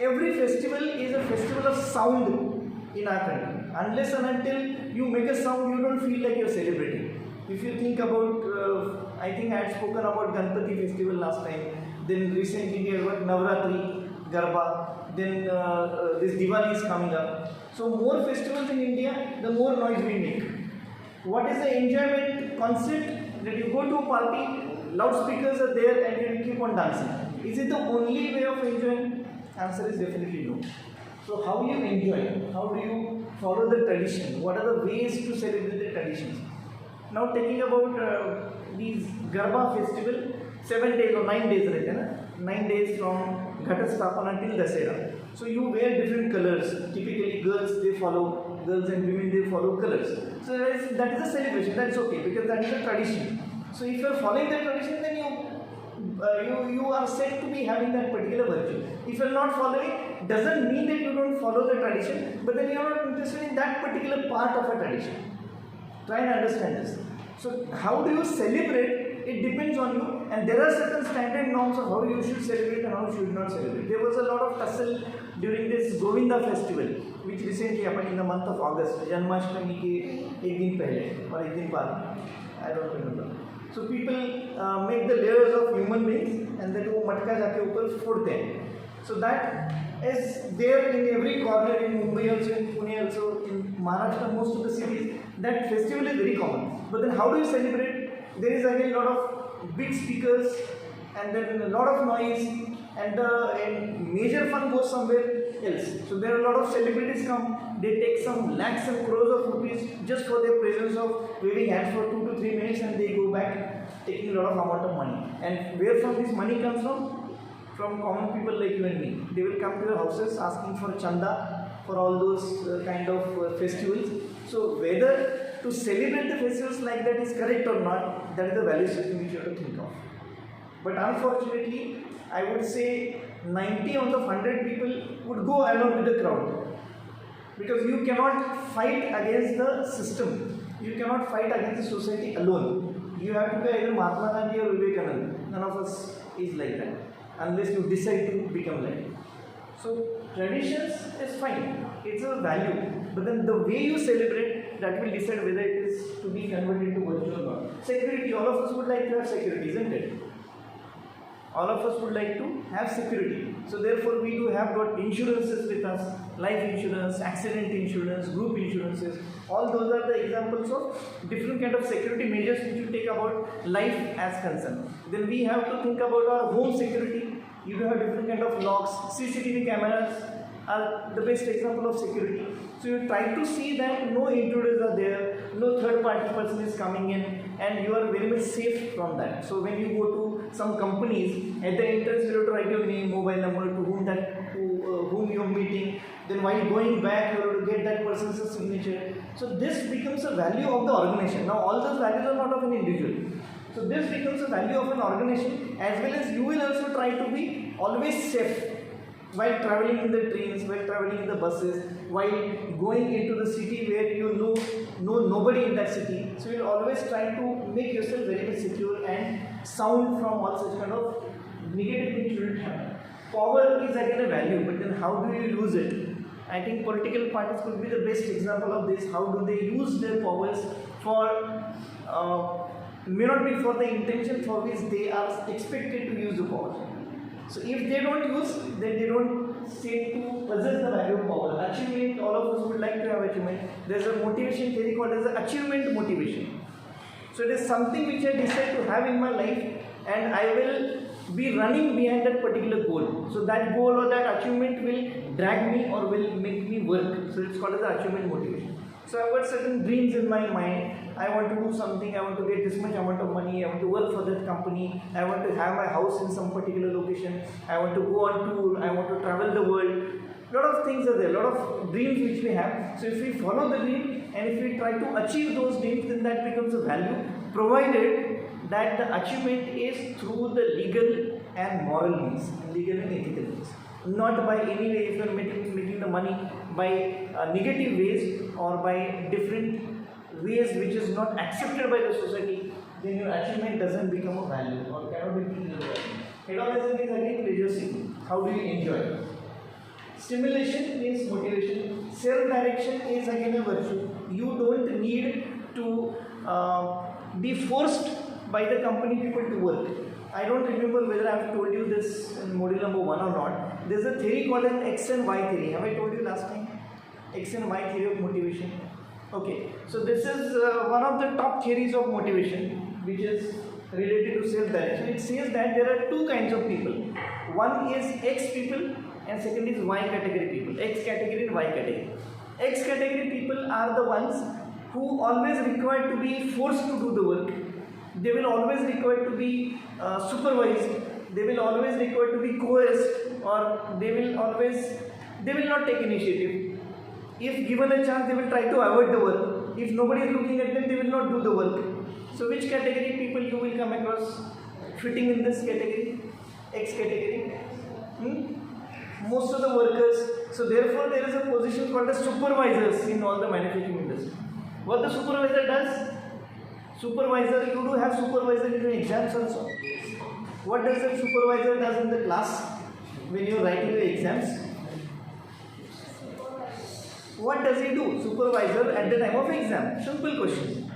every festival is a festival of sound in our country. Unless and until you make a sound, you don't feel like you're celebrating. If you think about, I think I had spoken about Ganpati festival last time, then recently we have got Navratri, Garba, then this Diwali is coming up. So more festivals in India, the more noise we make. What is the enjoyment concept? That you go to a party, loudspeakers are there and you keep on dancing. Is it the only way of enjoying? Answer is definitely no. So how you enjoy? How do you follow the tradition? What are the ways to celebrate the traditions? Now taking about these Garba festival, 7 days or 9 days, right? 9 days from Ghatastapana till Dasera. So you wear different colors. Typically girls they follow, girls and women they follow colors. So that is a celebration. That's okay because that is a tradition. So if you are following that tradition, then you are said to be having that particular virtue. If you are not following, doesn't mean that you don't follow the tradition, but then you are not interested in that particular part of a tradition. Try and understand this. So how do you celebrate? It depends on you, and there are certain standard norms of how you should celebrate and how you should not celebrate. There was a lot of tussle during this Govinda festival, which recently happened in the month of August. Janmashtami ke ek din pehle or ek din baad, I don't remember. So people make the layers of human beings and then वो मटका जाके ऊपर फोड़ते हैं. So that is there in every corner in Mumbai also, in Pune also, in Maharashtra, most of the cities. That festival is very common. But then how do you celebrate? There is again a lot of big speakers and then a lot of noise and major fun goes somewhere else. So there are a lot of celebrities come, they take some lakhs and crores of rupees just for their presence of waving hands for 2 to 3 minutes and they go back taking a lot of amount of money. And where from this money comes from? From common people like you and me. They will come to your houses asking for chanda for all those kind of festivals. So whether to celebrate the festivals like that is correct or not, that is the value system which you have to think of. But unfortunately, I would say 90 out of 100 people would go along with the crowd. Because you cannot fight against the system. You cannot fight against the society alone. You have to be either Mahatma Gandhi or Vivekananda. None of us is like that. Unless you decide to become like that. So traditions is fine. It's a value. But then the way you celebrate, that will decide whether it is to be converted into virtue or not. Security, all of us would like to have security, isn't it? All of us would like to have security. So therefore we do have got insurances with us, life insurance, accident insurance, group insurances. All those are the examples of different kind of security measures which you take about life as concerned. Then we have to think about our home security. You have different kind of locks, CCTV cameras are the best example of security. So you try to see that no intruders are there, no third party person is coming in and you are very much safe from that. So when you go to some companies, at the entrance you have to write your name, mobile number, to whom you are meeting. Then while going back you have to get that person's signature. So this becomes a value of the organization. Now all those values are not of an individual. So this becomes a value of an organization, as well as you will also try to be always safe while traveling in the trains, while traveling in the buses, while going into the city where you know nobody in that city. So you'll always try to make yourself very much secure and sound from all such kind of negative things shouldn't happen. Power is again a value, but then how do you use it? I think political parties could be the best example of this. How do they use their powers for may not be for the intention for which they are expected to use the power. So if they don't use, then they don't seem to possess the value of power. Achievement, all of us would like to have achievement. There is a motivation theory called as the achievement motivation. So it is something which I decide to have in my life and I will be running behind that particular goal. So that goal or that achievement will drag me or will make me work. So it's called as the achievement motivation. So I've got certain dreams in my mind. I want to do something, I want to get this much amount of money, I want to work for that company, I want to have my house in some particular location, I want to go on tour, I want to travel the world. A lot of things are there, a lot of dreams which we have. So if we follow the dream and if we try to achieve those dreams, then that becomes a value, provided that the achievement is through the legal and moral means, legal and ethical means. Not by any way, if you are making the money by negative ways or by different ways which is not accepted by the society, then your achievement doesn't become a value or cannot be considered a value. Hedonism is again pleasure seeking. How do you enjoy? Stimulation is motivation. Self-direction is again a virtue. You don't need to be forced by the company people to work. I don't remember whether I have told you this in module number 1 or not. There is a theory called an X and Y theory. Have I told you last time? X and Y theory of motivation. Okay, so this is one of the top theories of motivation, which is related to self-direction. It says that there are two kinds of people. One is X people and second is Y category people. X category and Y category. X category people are the ones who always required to be forced to do the work. They will always require to be supervised. They will always require to be coerced, or they will not take initiative. If given a chance, they will try to avoid the work. If nobody is looking at them, they will not do the work. So which category people you will come across fitting in this category? X category. Most of the workers. So therefore there is a position called as supervisors in all the manufacturing industry. What the supervisor does? Supervisor, you do have supervisor in your exams also. What does the supervisor does in the class when you are writing your exams? What does he do? Supervisor at the time of exam. Simple question.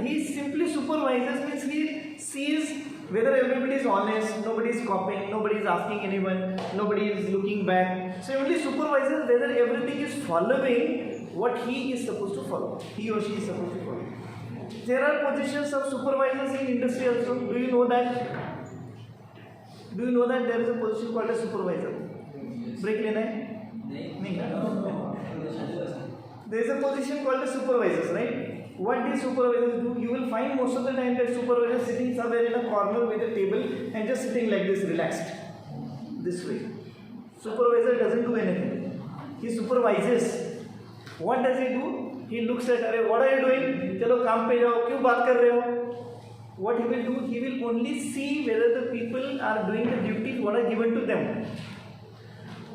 He simply supervises, means he sees whether everybody is honest, nobody is copying, nobody is asking anyone, nobody is looking back. So only supervises whether everything is following what he is supposed to follow. He or she is supposed to follow. There are positions of supervisors in industry also. Do you know that? Do you know that there is a position called a supervisor? Break lena hai? There is a position called a supervisors, right? What these supervisors do, you will find most of the time that supervisor sitting somewhere in a corner with a table and just sitting like this, relaxed, this way. Supervisor doesn't do anything. He supervises. What does he do? He looks at, "Arey, what are you doing? Chalo kaam pe jao, kyun baat kar rahe ho?" What he will do, he will only see whether the people are doing the duties what are given to them.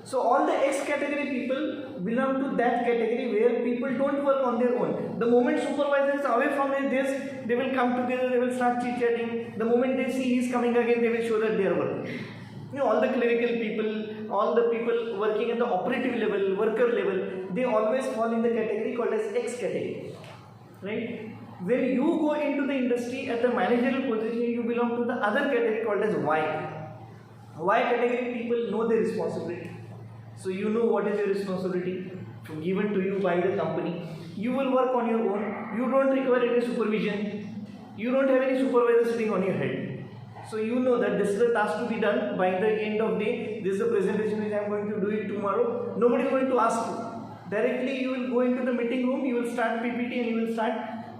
So all the X category people belong to that category where people don't work on their own. The moment supervisor is away from his desk, they will come together, they will start chit-chatting. The moment they see he is coming again, they will show that they are working. You know, all the clerical people, all the people working at the operative level, worker level, they always fall in the category called as X category. Right? When you go into the industry at the managerial position, you belong to the other category called as Y. Y category people know their responsibility. So you know what is your responsibility given to you by the company. You will work on your own. You don't require any supervision. You don't have any supervisor sitting on your head. So you know that this is a task to be done by the end of day. This is a presentation which I am going to do it tomorrow. Nobody is going to ask you. Directly you will go into the meeting room, you will start PPT and you will start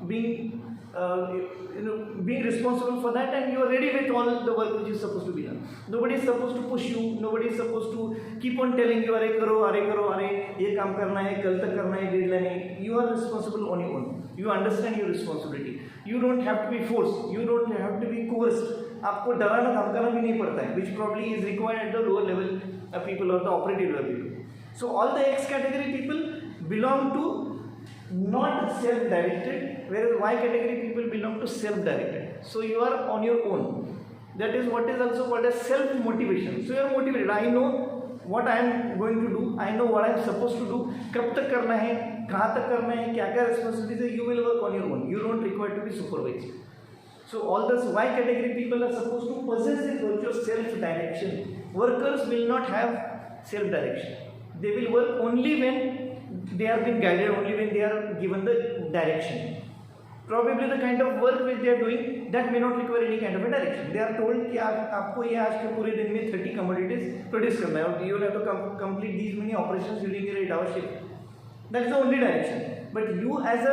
being being responsible for that, and you are ready with all the work which is supposed to be done. Nobody is supposed to push you, nobody is supposed to keep on telling you, "Arey karo, ye kaam karna hai, kal tak karna hai, deadline hai." You are responsible on your own. You understand your responsibility. You don't have to be forced, you don't have to be coerced. आपको डराना धमकाना भी नहीं पड़ता है, which probably is required at the lower level people or the operative level people. So all the X category people belong to not self-directed, whereas Y category people belong to self-directed. So you are on your own. That is what is also called as self-motivation. So you are motivated. I know what I am going to do. I know what I am supposed to do. कब तक करना है, कहाँ तक करना है, क्या क्या responsibilities है. You will work on your own. You don't require to be supervised. So all those Y category people are supposed to possess this virtue of self-direction. Workers will not have self-direction. They will work only when they are being guided, only when they are given the direction. Probably the kind of work which they are doing, that may not require any kind of a direction. They are told कि आपको ये आज के पूरे दिन में 30 commodities produce करना है और you will have to complete these many operations during your 8-hour shift. That is the only direction. But you as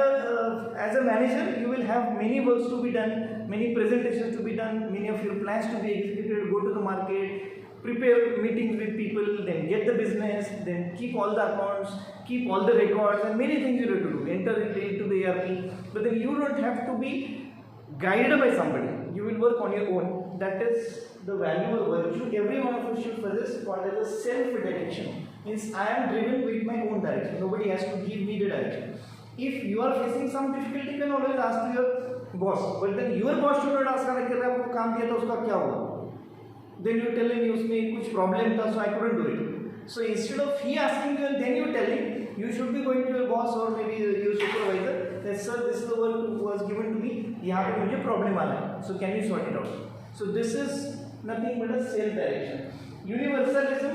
a manager, you will have many works to be done, many presentations to be done, many of your plans to be executed, go to the market, prepare meetings with people, then get the business, then keep all the accounts, keep all the records, and many things you have to do. Enter into the ERP. But then you don't have to be guided by somebody. You will work on your own. That is the value or virtue every one of us should possess, called as a self-direction. Means I am driven with my own direction. Nobody has to give me the direction. If you are facing some difficulty, you can always ask to your boss. But then your boss should not ask, "अरे आपको काम दिया था उसका क्या हुआ?" Then you tell him उसमें कुछ problem था, so I couldn't do it. So instead of he asking you and then you tell him, you should be going to your boss or maybe your supervisor that, "Sir, this is the work was given to me. यहाँ पे मुझे problem आ रहा है. So can you sort it out?" So this is nothing but a self-direction. Universalism,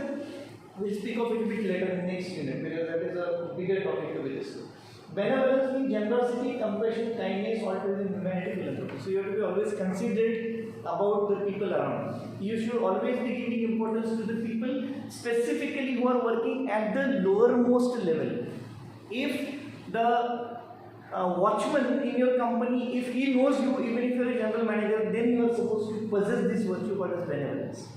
we'll speak of it a bit later in the next unit because that is a bigger topic to be discussed. Benevolence means generosity, compassion, kindness, altruism, humanity, philanthropy. So you have to be always considerate about the people around. You should always be giving importance to the people, specifically who are working at the lowermost level. If the watchman in your company, if he knows you, even if you are a general manager, then you are supposed to possess this virtue called as benevolence.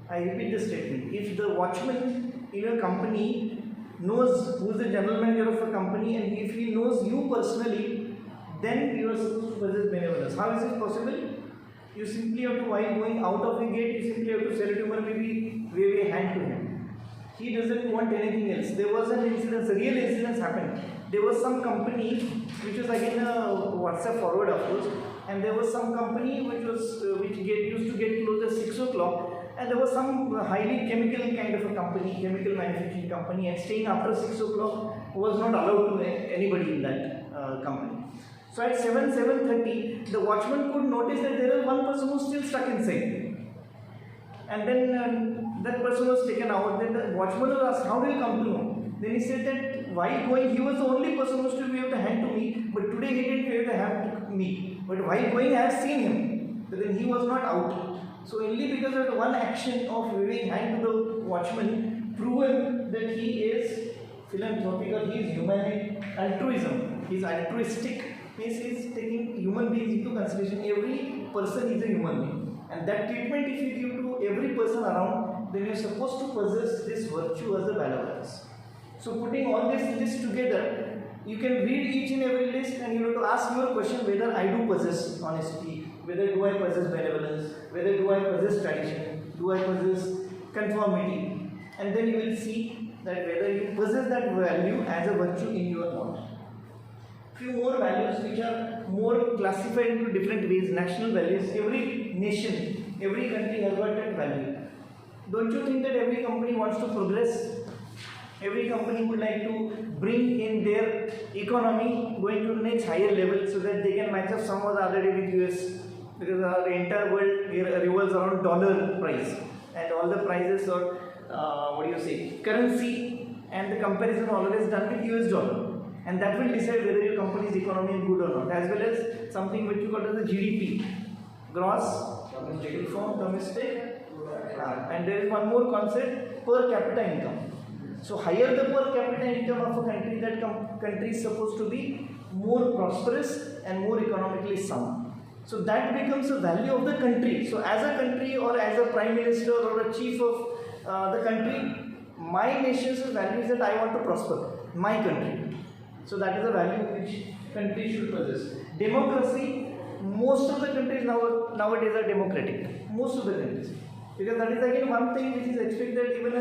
I repeat the statement. If the watchman in your company knows who is the general manager of a company, and if he knows you personally, then you are supposed to possess benevolence. How is it possible? You simply have to, while going out of the gate, you simply have to salute him or maybe wave a hand to him. He doesn't want anything else. There was an incident, a real incident happened. There was some company, which was again a WhatsApp forward of course, and there was some company which used to get closed at 6 o'clock, and there was some highly chemical kind of a company, chemical manufacturing company, and staying after 6 o'clock was not allowed to anybody in that company. So at 7:30, the watchman could notice that there is one person who is still stuck inside. And then that person was taken out. Then the watchman was asked, how do you come to know? Then he said that while going, he was the only person who was to wave the hand to me, but today he didn't wave the hand to me. But while going, I have seen him. But then he was not out. So only because of one action of waving hand to the watchman, proven that he is philanthropic or he is human altruism. He is altruistic. Means he is taking human beings into consideration. Every person is a human being. And that treatment if you give to every person around, then you are supposed to possess this virtue as a benevolence. So putting all this list together, you can read each and every list and you have to ask your question whether I do possess honesty, whether do I possess benevolence, whether do I possess tradition, do I possess conformity, and then you will see that whether you possess that value as a virtue in your own. Few more values which are more classified into different ways, national values. Every nation, every country has got that value. Don't you think that every company wants to progress? Every company would like to bring in their economy going to the next higher level so that they can match up some of the other day with US, because the entire world revolves around dollar price, and all the prices or currency and the comparison always done with US dollar. And that will decide whether your company's economy is good or not, as well as something which you call as the GDP, gross domestic, and there is one more concept, per capita income. So higher the per capita income of a country, that country is supposed to be more prosperous and more economically sound. So that becomes a value of the country. So as a country or as a prime minister or a chief of the country, my nation's value is that I want to prosper, my country. So that is a value which countries should possess. Democracy, most of the countries nowadays are democratic. Most of the countries. Because that is again one thing which is expected. Even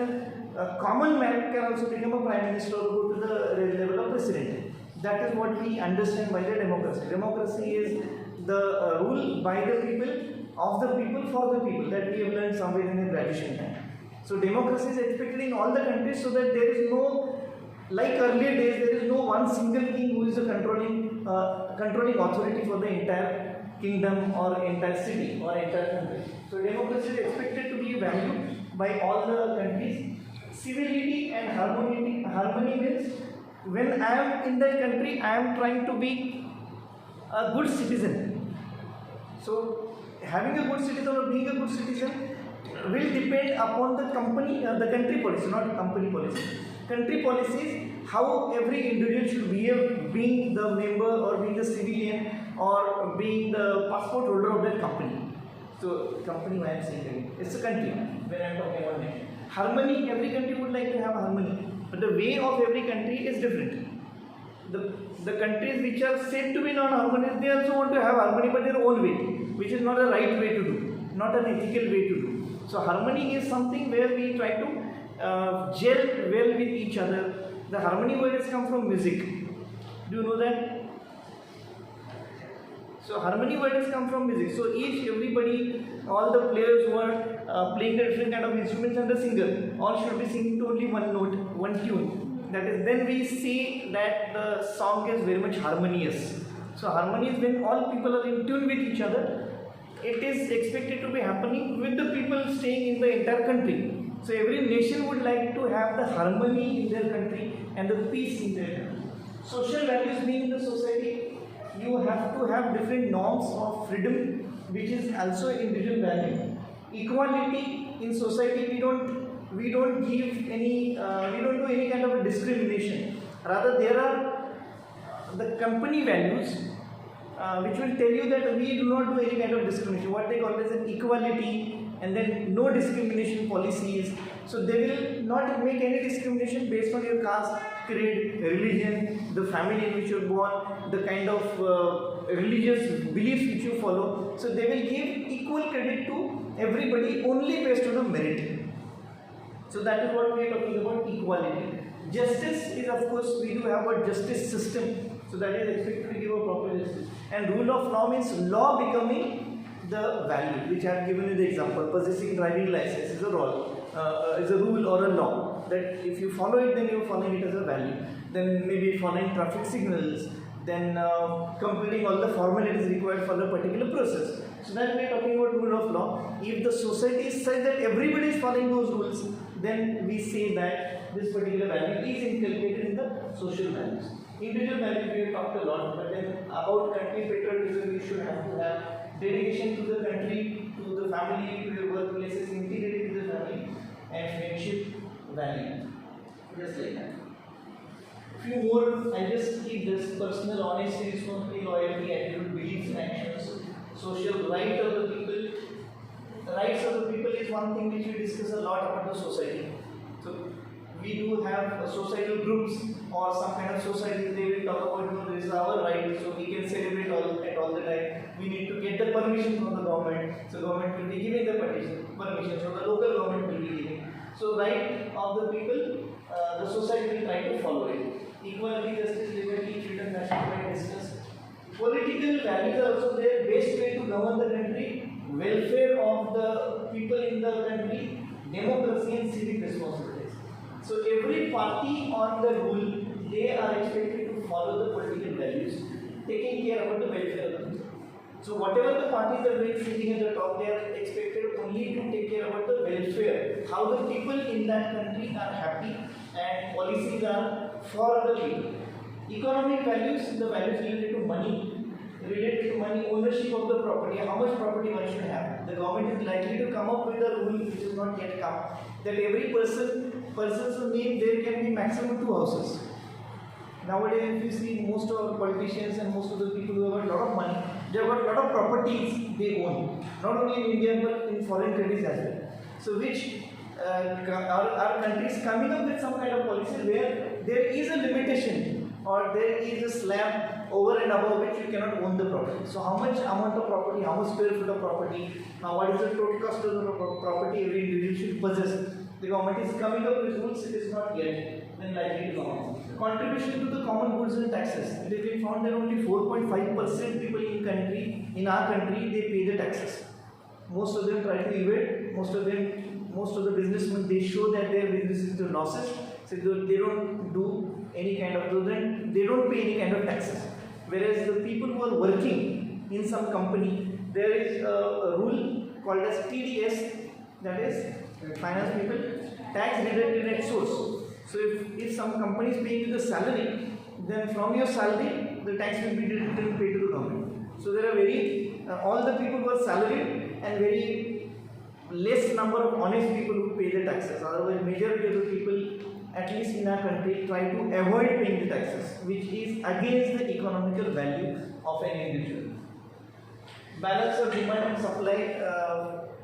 a common man can also become a prime minister or go to the level of president. That is what we understand by the democracy. Democracy is the rule by the people, of the people, for the people, that we have learned somewhere in the graduation time. So democracy is expected in all the countries, so that there is no, like earlier days, there is no one single king who is the controlling authority for the entire kingdom or entire city or entire country. So democracy is expected to be valued by all the countries. Civility and harmony means when I am in that country, I am trying to be a good citizen. So having a good citizen or being a good citizen will depend upon the country policy, not company policy. Country policies, how every individual should behave, being the member or being the civilian or being the passport holder of that company. So company, I am saying again, it's a country when I am talking about nation. Harmony, every country would like to have harmony, but the way of every country is different. The countries which are said to be non-harmonious, they also want to have harmony but their own way, which is not a right way to do, not an ethical way to do. So harmony is something where we try to gel well with each other. The harmony word has come from music. Do you know that? So harmony word has come from music. So everybody, all the players who are playing the different kind of instruments and the singer, all should be singing to only one note, one tune. That is, then we see that the song is very much harmonious. So harmony is when all people are in tune with each other. It is expected to be happening with the people staying in the entire country. So every nation would like to have the harmony in their country and the peace in their country. Social values mean in the society you have to have different norms of freedom, which is also individual value. Equality in society, we don't give any we don't do any kind of a discrimination. Rather, there are the company values which will tell you that we do not do any kind of discrimination. What they call as an equality, and then no discrimination policies. So they will not make any discrimination based on your caste, creed, religion, the family in which you are born, the kind of religious beliefs which you follow. So they will give equal credit to everybody only based on the merit. So that is what we are talking about, equality. Justice is, of course, we do have a justice system. So that is expected to give a proper justice. And rule of law means law becoming the value, which I have given you the example. Possessing driving license is a rule or a law, that if you follow it, then you are following it as a value. Then maybe following traffic signals, then completing all the formalities required for the particular process. So that we are talking about rule of law. If the society is such that everybody is following those rules, then we say that this particular value is inculcated in the social values. Individual values we have talked a lot, but then about country patriotism, you should have to have dedication to the country, to the family, to your workplaces, integrated to the family, and friendship value. Just like that. Few more, I just keep this: personal honesty, responsibility, loyalty, attitude, beliefs, actions, social right of the people. The rights of the people is one thing which we discuss a lot about the society. So we do have societal groups or some kind of societies. They will talk about, you know, this is our right, so we can celebrate all the time. We need to get the permission from the government. So government will be giving the permission. So the local government will be giving. So right of the people, the society will try to follow it. Equality, justice, liberty, freedom, national pride, discuss. Political values are also their best way to govern the country. Welfare of the people in the country, democracy and civic responsibilities. So every party on the rule, they are expected to follow the political values, taking care about the welfare of the people. So whatever the parties are doing, sitting at the top, they are expected only to take care about the welfare, how the people in that country are happy, and policies are for the people. Economic values, the values related to money, ownership of the property, how much property one should have. The government is likely to come up with a rule which is not yet come, that every person's name there can be maximum 2 houses. Nowadays, if you see most of our politicians and most of the people who have got a lot of money, they have got a lot of properties they own, not only in India but in foreign countries as well. So which our country is coming up with some kind of policy where there is a limitation or there is a slab over and above which you cannot own the property. So how much amount of property, how much square foot of property, what is the total cost of the property every individual should possess. The government is coming up with rules, it is not yet then likely to come up. Contribution to the common goods and taxes. It has been found that only 4.5% people in our country, they pay the taxes. Most of them try to evade. Most of the businessmen, they show that their business is to losses. So they don't do any kind of, they don't pay any kind of taxes. Whereas the people who are working in some company, there is a rule called as TDS, that is finance people, tax deducted at source. So if some company is paying you the salary, then from your salary, the tax will be deducted and paid to the government. So there are all the people who are salaried and very less number of honest people who pay the taxes. Otherwise, majority of the people, at least in our country, try to avoid paying the taxes, which is against the economical value of an individual. Balance of demand and supply.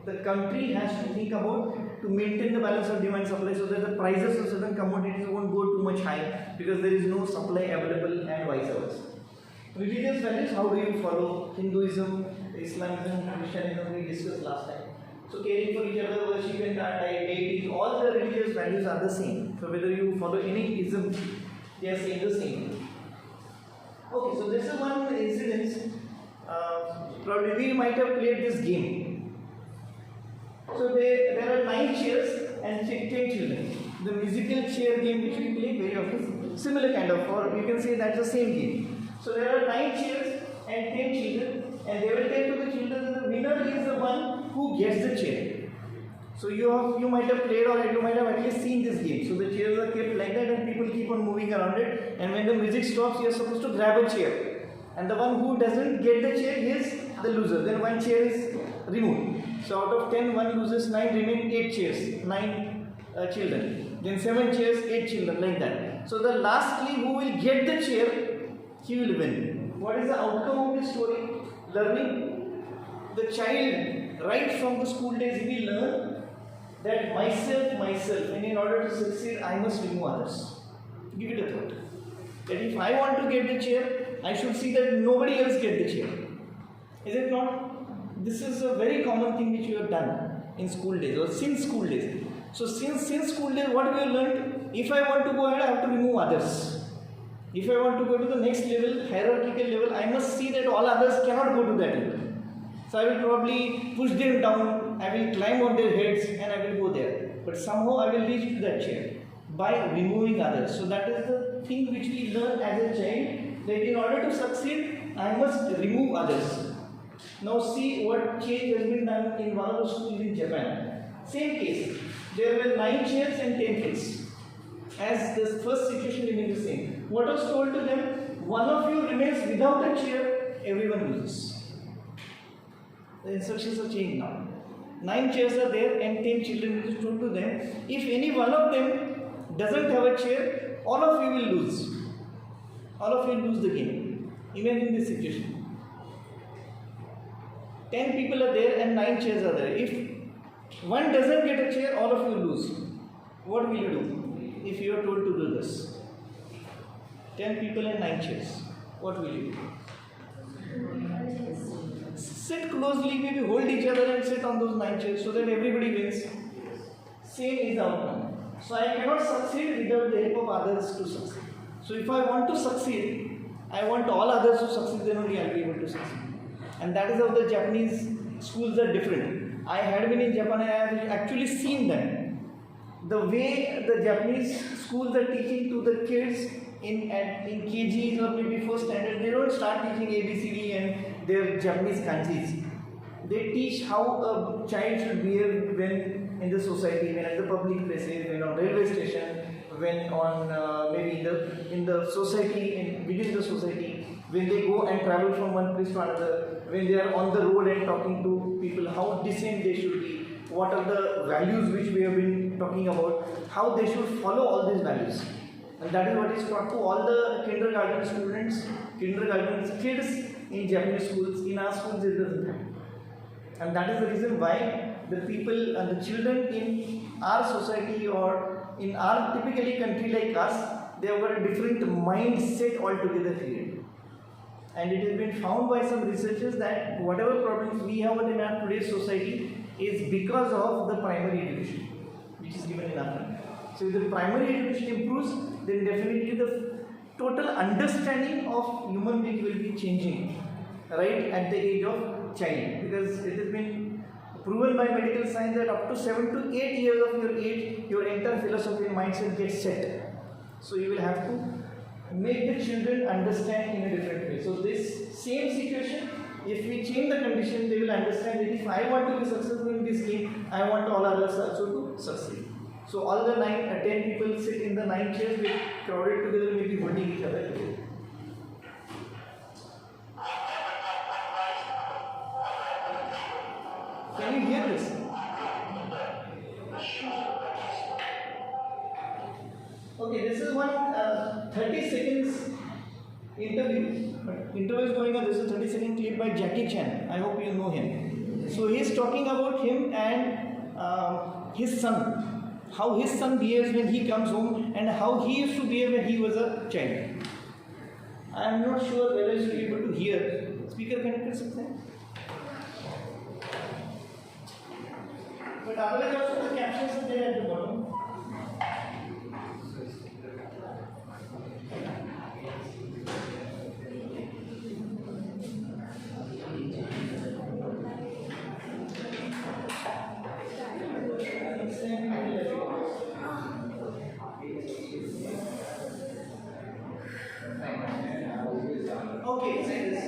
The country has to think about to maintain the balance of demand and supply so that the prices of certain commodities won't go too much high because there is no supply available and vice versa. Religious values, how do you follow Hinduism, Islamism, Christianism, we discussed last time. So caring for each other, worship and deities, all the religious values are the same. So whether you follow any ism, they are saying the same. Okay, so this is one incident. Probably we might have played this game. So there are 9 chairs and 10 children. The musical chair game which we play very often, similar kind of, or you can say that's the same game. So there are 9 chairs and 10 children, and they will tell to the children the winner is the one who gets the chair. So you might have played or you might have at least seen this game. So the chairs are kept like that and people keep on moving around it, and when the music stops you are supposed to grab a chair, and the one who doesn't get the chair is the loser. Then one chair is removed. So out of 10, one loses 9, remain 8 chairs, 9 children. Then 7 chairs, 8 children, like that. So the lastly who will get the chair, he will win. What is the outcome of this story? Learning. The child, right from the school days, he will learn that myself, and in order to succeed, I must remove others. Give it a thought. That if I want to get the chair, I should see that nobody else get the chair. Is it not? This is a very common thing which you have done in school days or since school days. So since school days, what we have learned? If I want to go ahead, I have to remove others. If I want to go to the next level, hierarchical level, I must see that all others cannot go to that level. So I will probably push them down, I will climb on their heads and I will go there. But somehow I will reach to that chair by removing others. So that is the thing which we learn as a child, that in order to succeed, I must remove others. Now see what change has been done in one of the schools in Japan. Same case. There were 9 chairs and 10 kids. As the first situation remained the same. What was told to them? One of you remains without a chair, everyone loses. The instructions are changed now. 9 chairs are there and 10 children. It is told to them, if any one of them doesn't have a chair, all of you will lose. All of you will lose the game. Imagine this situation. 10 people are there and 9 chairs are there. If one doesn't get a chair, all of you lose. What will you do if you are told to do this? 10 people and 9 chairs. What will you do? Sit closely, maybe hold each other and sit on those 9 chairs so that everybody wins. Same is the outcome. So I cannot succeed without the help of others to succeed. So if I want to succeed, I want all others to succeed, then only I will be able to succeed. And that is how the Japanese schools are different. I had been in Japan and I have actually seen them. The way the Japanese schools are teaching to the kids in KGs or maybe first standard, they don't start teaching ABCD and their Japanese kanjis. They teach how a child should behave when in the society, when at the public places, when on railway station, when on maybe in the society, within the society, when they go and travel from one place to another, when they are on the road and talking to people, how decent they should be, what are the values which we have been talking about, how they should follow all these values. And that is what is taught to all the kindergarten students, kindergarten kids in Japanese schools. In our schools it doesn't happen. And that is the reason why the people and the children in our society or in our typically country like us, they have got a different mindset altogether created. And it has been found by some researchers that whatever problems we have in our today's society is because of the primary education which is given in our country. So if the primary education improves, then definitely the total understanding of human being will be changing right at the age of child, because it has been proven by medical science that up to 7 to 8 years of your age, your entire philosophy and mindset gets set. So you will have to make the children understand in a different way. So this same situation, if we change the condition, they will understand that if I want to be successful in this game, I want all others also to succeed. So all the 10 people sit in the 9 chairs, with crowded together, maybe holding each other together. Can you hear this? Okay, this is one 30 seconds interview. Interview is going on. This is a 30-second clip by Jackie Chan. I hope you know him. So he is talking about him and his son. How his son behaves when he comes home and how he used to behave when he was a child. I am not sure whether you will be able to hear. Speaker connected something? But otherwise also the captions are there at the bottom. Okay, say this.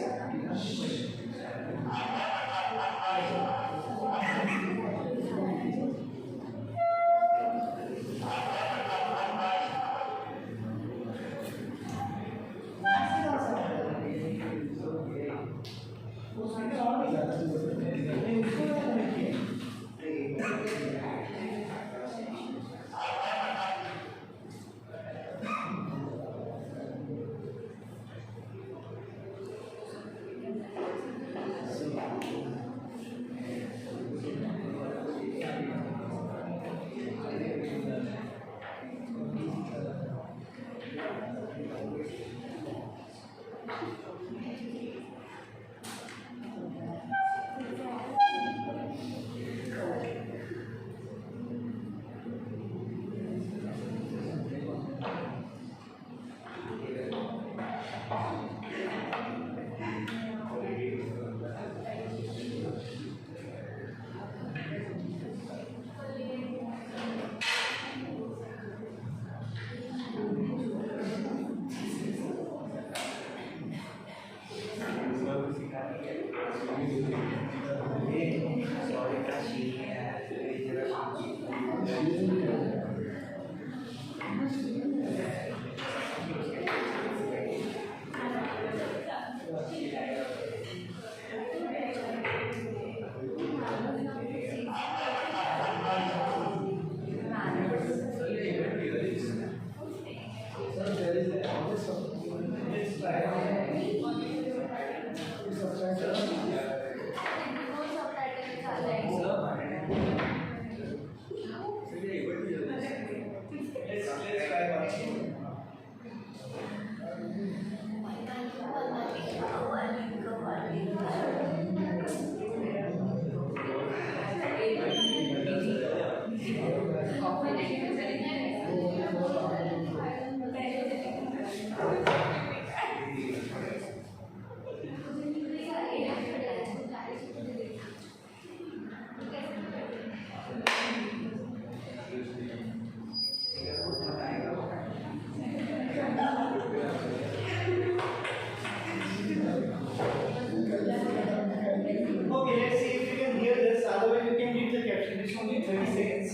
Okay, let's see if you can hear this. Otherwise, you can read the caption. It's only 30 seconds.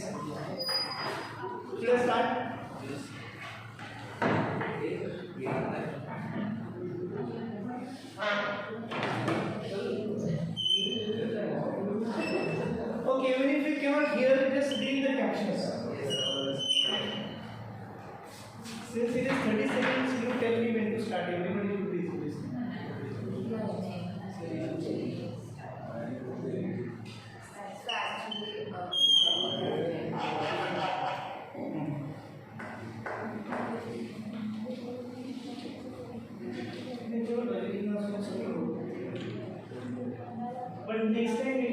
Should I start? Okay, even if you cannot hear, just read the captions. Since it is 30 seconds, you tell me when to start. Everybody will be listening. But next time